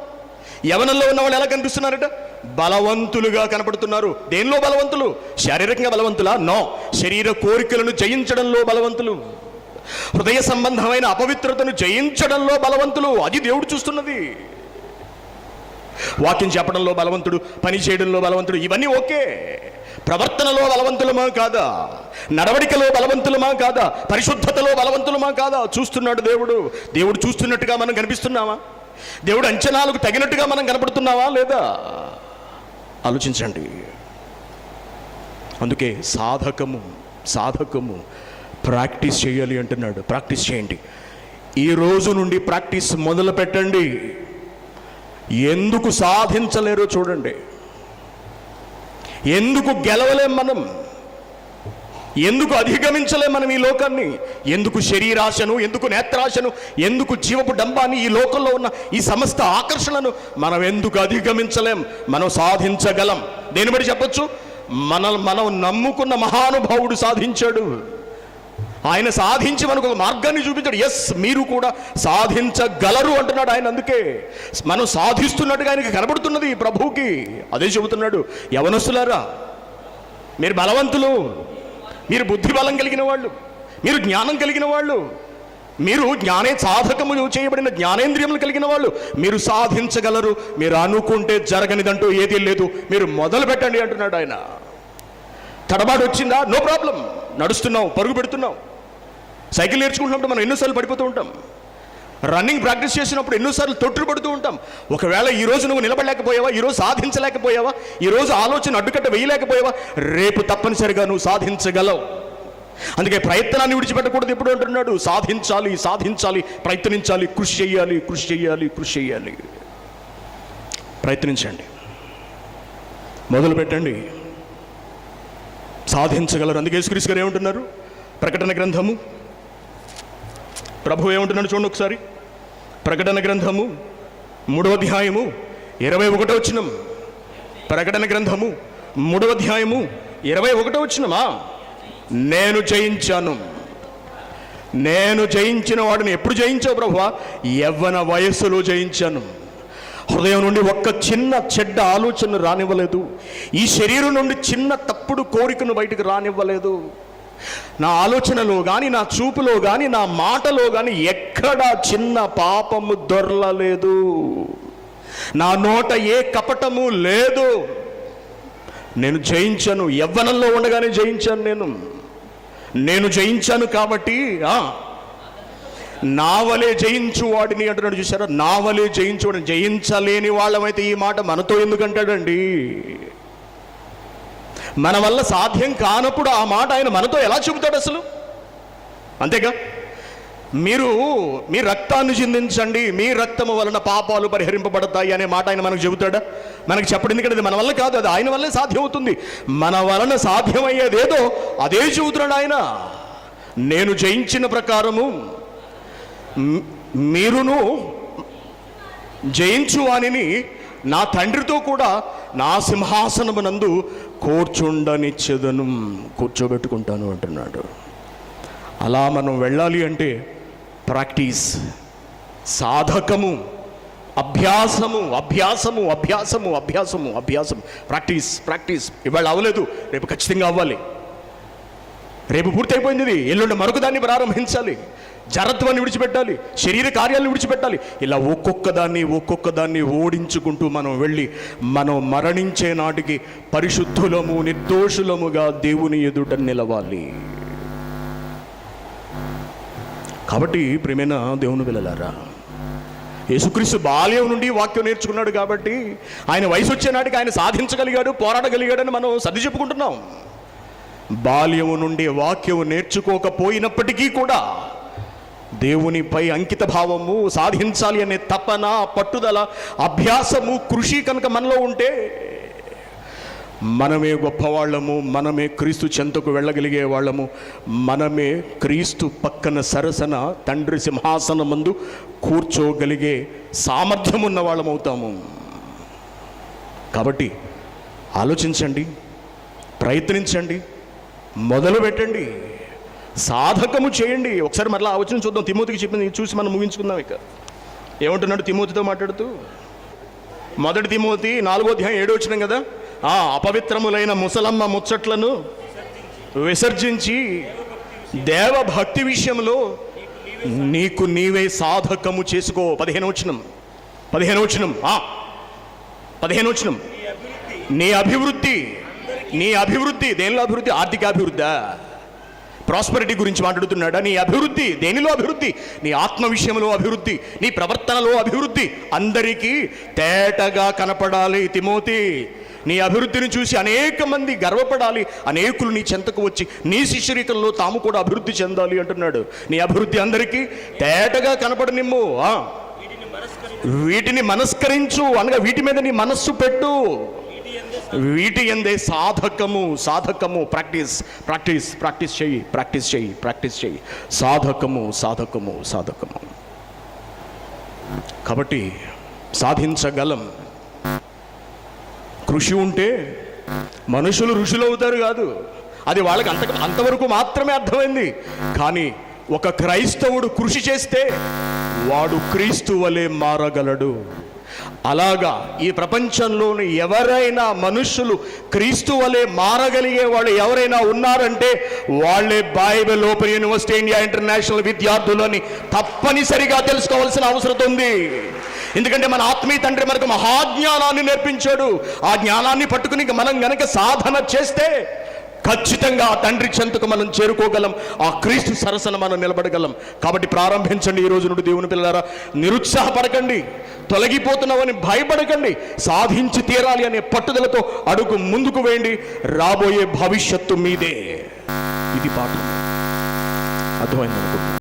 Speaker 1: యవనంలో ఉన్న వాళ్ళు ఎలా కనిపిస్తున్నారట? బలవంతులుగా కనపడుతున్నారు. దేనిలో బలవంతులు? శారీరకంగా బలవంతులా? నో, శరీర కోరికలను జయించడంలో బలవంతులు, హృదయ సంబంధమైన అపవిత్రతను జయించడంలో బలవంతులు. అది దేవుడు చూస్తున్నది. వాక్యం చెప్పడంలో బలవంతుడు, పని చేయడంలో బలవంతుడు, ఇవన్నీ ఓకే. ప్రవర్తనలో బలవంతులమా కాదా? నడవడికలో బలవంతులమా కాదా? పరిశుద్ధతలో బలవంతులమా కాదా? చూస్తున్నాడు దేవుడు చూస్తున్నట్టుగా మనం కనిపిస్తున్నామా? దేవుడు అంచనాలకు తగినట్టుగా మనం కనపడుతున్నావా లేదా? ఆలోచించండి. అందుకే సాధకము ప్రాక్టీస్ చేయాలి అంటున్నాడు. ప్రాక్టీస్ చేయండి. ఈ రోజు నుండి ప్రాక్టీస్ మొదలు పెట్టండి. ఎందుకు సాధించలేరో చూడండి. ఎందుకు గెలవలేం మనం? ఎందుకు అధిగమించలేం మనం ఈ లోకాన్ని? ఎందుకు శరీరాశను, ఎందుకు నేత్రాశను, ఎందుకు జీవపు డంబాన్ని, ఈ లోకంలో ఉన్న ఈ సమస్త ఆకర్షణను మనం ఎందుకు అధిగమించలేం? మనం సాధించగలం. దేని బట్టి చెప్పొచ్చు? మనం నమ్ముకున్న మహానుభావుడు సాధించాడు. ఆయన సాధించి మనకు ఒక మార్గాన్ని చూపించాడు. ఎస్, మీరు కూడా సాధించగలరు అంటున్నాడు ఆయన. అందుకే మనం సాధిస్తున్నట్టుగా ఆయనకి కనబడుతున్నది ప్రభువుకి. అదే చెబుతున్నాడు. యవనస్తులారా, మీరు బలవంతులు, మీరు బుద్ధి బలం కలిగిన వాళ్ళు, మీరు జ్ఞానం కలిగిన వాళ్ళు, మీరు సాధకము చేయబడిన జ్ఞానేంద్రియములు కలిగిన వాళ్ళు, మీరు సాధించగలరు. మీరు అనుకుంటే జరగనిదంటూ ఏదీ లేదు. మీరు మొదలు పెట్టండి అంటున్నాడు ఆయన. తడబాటు వచ్చిందా? No problem. నడుస్తున్నావు, పరుగు పెడుతున్నావు. సైకిల్ నేర్చుకుంటున్నప్పుడు మనం ఎన్నోసార్లు పడిపోతూ ఉంటాం. రన్నింగ్ ప్రాక్టీస్ చేసినప్పుడు ఎన్నోసార్లు తొట్టులు పడుతూ ఉంటాం. ఒకవేళ ఈరోజు నువ్వు నిలబడలేకపోయావా, ఈరోజు సాధించలేకపోయావా, ఈరోజు ఆలోచన అడ్డుకట్ట వేయలేకపోయావా, రేపు తప్పనిసరిగా నువ్వు సాధించగలవు. అందుకే ప్రయత్నాన్ని విడిచిపెట్టకూడదు. ఎప్పుడు అంటున్నాడు? సాధించాలి, ప్రయత్నించాలి, కృషి చేయాలి. ప్రయత్నించండి, మొదలు పెట్టండి, సాధించగలరు. అందుకే యేసుక్రీస్తు గారు ఏమంటున్నారు? ప్రకటన గ్రంథము, ప్రభు ఏమంటున్నాడు చూడండి ఒకసారి. ప్రకటన గ్రంథము 3వ అధ్యాయము 21వ వచనం. ప్రకటన గ్రంథము 3వ అధ్యాయము 21వ వచనమా? నేను జయించిన వాడిని ఎప్పుడు జయించావు ప్రభువా? యవ్వన వయస్సులో జయించాను. హృదయం నుండి ఒక్క చిన్న చెడ్డ ఆలోచన రానివ్వలేదు. ఈ శరీరం నుండి చిన్న తప్పుడు కోరికను బయటకు రానివ్వలేదు. నా ఆలోచనలో కానీ, నా చూపులో కానీ, నా మాటలో కానీ ఎక్కడా చిన్న పాపము దొరలలేదు. నా నోట ఏ కపటము లేదు. నేను జయించాను. యవ్వనంలో ఉండగానే జయించాను. నేను జయించాను కాబట్టి నా వలే జయించువాడిని అంటున్నాడు. చూసారా, నా వలే జయించువాడిని. జయించలేని వాళ్ళమైతే ఈ మాట మనతో ఎందుకంటాడండి? మన వల్ల సాధ్యం కానప్పుడు ఆ మాట ఆయన మనతో ఎలా చెబుతాడు అసలు? అంతేగా, మీరు మీ రక్తాన్ని చిందించండి, మీ రక్తము వలన పాపాలు పరిహరింపబడతాయి అనే మాట ఆయన మనకు చెబుతాడా? మనకు చెప్పడు. ఎందుకంటే అది మన వల్ల కాదు, అది ఆయన వల్లే సాధ్యం అవుతుంది. మన వలన సాధ్యమయ్యేదేదో అదే చెబుతున్నాడు ఆయన. నేను జయించిన ప్రకారము మీరును జయించువానిని నా తండ్రితో కూడా నా సింహాసనమునందు కూర్చుండనిచ్చెదను, కూర్చోబెట్టుకుంటాను అంటున్నాడు. అలా మనం వెళ్ళాలి అంటే ప్రాక్టీస్, సాధకము, అభ్యాసము అభ్యాసము అభ్యాసము అభ్యాసము అభ్యాసము, ప్రాక్టీస్ ప్రాక్టీస్. ఇవాళ అవ్వలేదు, రేపు ఖచ్చితంగా అవ్వాలి. రేపు పూర్తయిపోయింది ఇది, ఎల్లుండి మరొక దాన్ని ప్రారంభించాలి. జరత్వాన్ని విడిచిపెట్టాలి, శరీర కార్యాలను విడిచిపెట్టాలి. ఇలా ఒక్కొక్క దాన్ని ఓడించుకుంటూ మనం వెళ్ళి మనం మరణించే నాటికి పరిశుద్ధులము నిర్దోషులముగా దేవుని ఎదుట నిలవాలి. కాబట్టి ప్రియమైన దేవుని పిల్లలారా, యేసుక్రీస్తు బాల్యం నుండి వాక్యం నేర్చుకున్నాడు కాబట్టి ఆయన వయసు వచ్చే నాటికి ఆయన సాధించగలిగాడు, పోరాడగలిగాడని మనం సర్ది చెప్పుకుంటున్నాం. బాల్యము నుండి వాక్యము నేర్చుకోకపోయినప్పటికీ కూడా దేవునిపై అంకిత భావము, సాధించాలి అనే తపన, పట్టుదల, అభ్యాసము, కృషి కనుక మనలో ఉంటే మనమే గొప్పవాళ్ళము, మనమే క్రీస్తు చెంతకు వెళ్ళగలిగే వాళ్ళము, మనమే క్రీస్తు పక్కన సరసన తండ్రి సింహాసనం ముందు కూర్చోగలిగే సామర్థ్యం ఉన్న వాళ్ళం అవుతాము. కాబట్టి ఆలోచించండి, ప్రయత్నించండి, మొదలు పెట్టండి, సాధకము చేయండి. ఒకసారి మరలా ఆలోచన చూద్దాం. తిమోతికి చెప్పింది చూసి మనం ముగించుకుందాం. ఇక ఏమంటున్నాడు తిమోతితో మాట్లాడుతూ? 1 తిమోతి 4:7 కదా, అపవిత్రములైన ముసలమ్మ ముచ్చట్లను విసర్జించి దేవభక్తి విషయంలో నీకు నీవే సాధకము చేసుకో. 15వ వచనం నీ అభివృద్ధి దేనిలో అభివృద్ధి? ఆర్థిక అభివృద్ధి, ప్రాస్పరిటీ గురించి మాట్లాడుతున్నాడా? నీ అభివృద్ధి దేనిలో అభివృద్ధి? నీ ఆత్మ విషయంలో అభివృద్ధి, నీ ప్రవర్తనలో అభివృద్ధి అందరికీ తేటగా కనపడాలి. తిమోతి, నీ అభివృద్ధిని చూసి అనేక మంది గర్వపడాలి, అనేకులు నీ చెంతకు వచ్చి నీ శిష్యరికంలో తాము కూడా అభివృద్ధి చెందాలి అంటున్నాడు. నీ అభివృద్ధి అందరికీ తేటగా కనపడనిమ్ము. వీటిని మనస్కరించు అనగా వీటి మీద నీ మనస్సు పెట్టు. వీటి ఎందే సాధకము ప్రాక్టీస్ చెయ్యి. సాధకము. కాబట్టి సాధించగలం. కృషి ఉంటే మనుషులు ఋషులు అవుతారు కాదు, అది వాళ్ళకి అంతవరకు మాత్రమే అర్థమైంది. కానీ ఒక క్రైస్తవుడు కృషి చేస్తే వాడు క్రీస్తు వలె మారగలడు. అలాగా ఈ ప్రపంచంలోని ఎవరైనా మనుషులు క్రీస్తు వలె మారగలిగే వాళ్ళు ఎవరైనా ఉన్నారంటే వాళ్ళే Bible open university India international విద్యార్థులని తప్పనిసరిగా తెలుసుకోవాల్సిన అవసరం ఉంది. ఎందుకంటే మన ఆత్మీయ తండ్రి మనకు మహాజ్ఞానాన్ని నేర్పించాడు. ఆ జ్ఞానాన్ని పట్టుకుని మనం గనక సాధన చేస్తే ఖచ్చితంగా ఆ తండ్రి చెంతకు మనం చేరుకోగలం, ఆ క్రీస్తు సరసన మనం నిలబడగలం. కాబట్టి ప్రారంభించండి ఈ రోజు నుండి. దేవుని పిల్లలారా, నిరుత్సాహపడకండి, తొలగిపోతున్నామని భయపడకండి, సాధించి తీరాలి అనే పట్టుదలతో అడుగు ముందుకు వేయండి. రాబోయే భవిష్యత్తు మీదే. ఇది పాఠం. అర్థమైంది అనుకుంటున్నాను.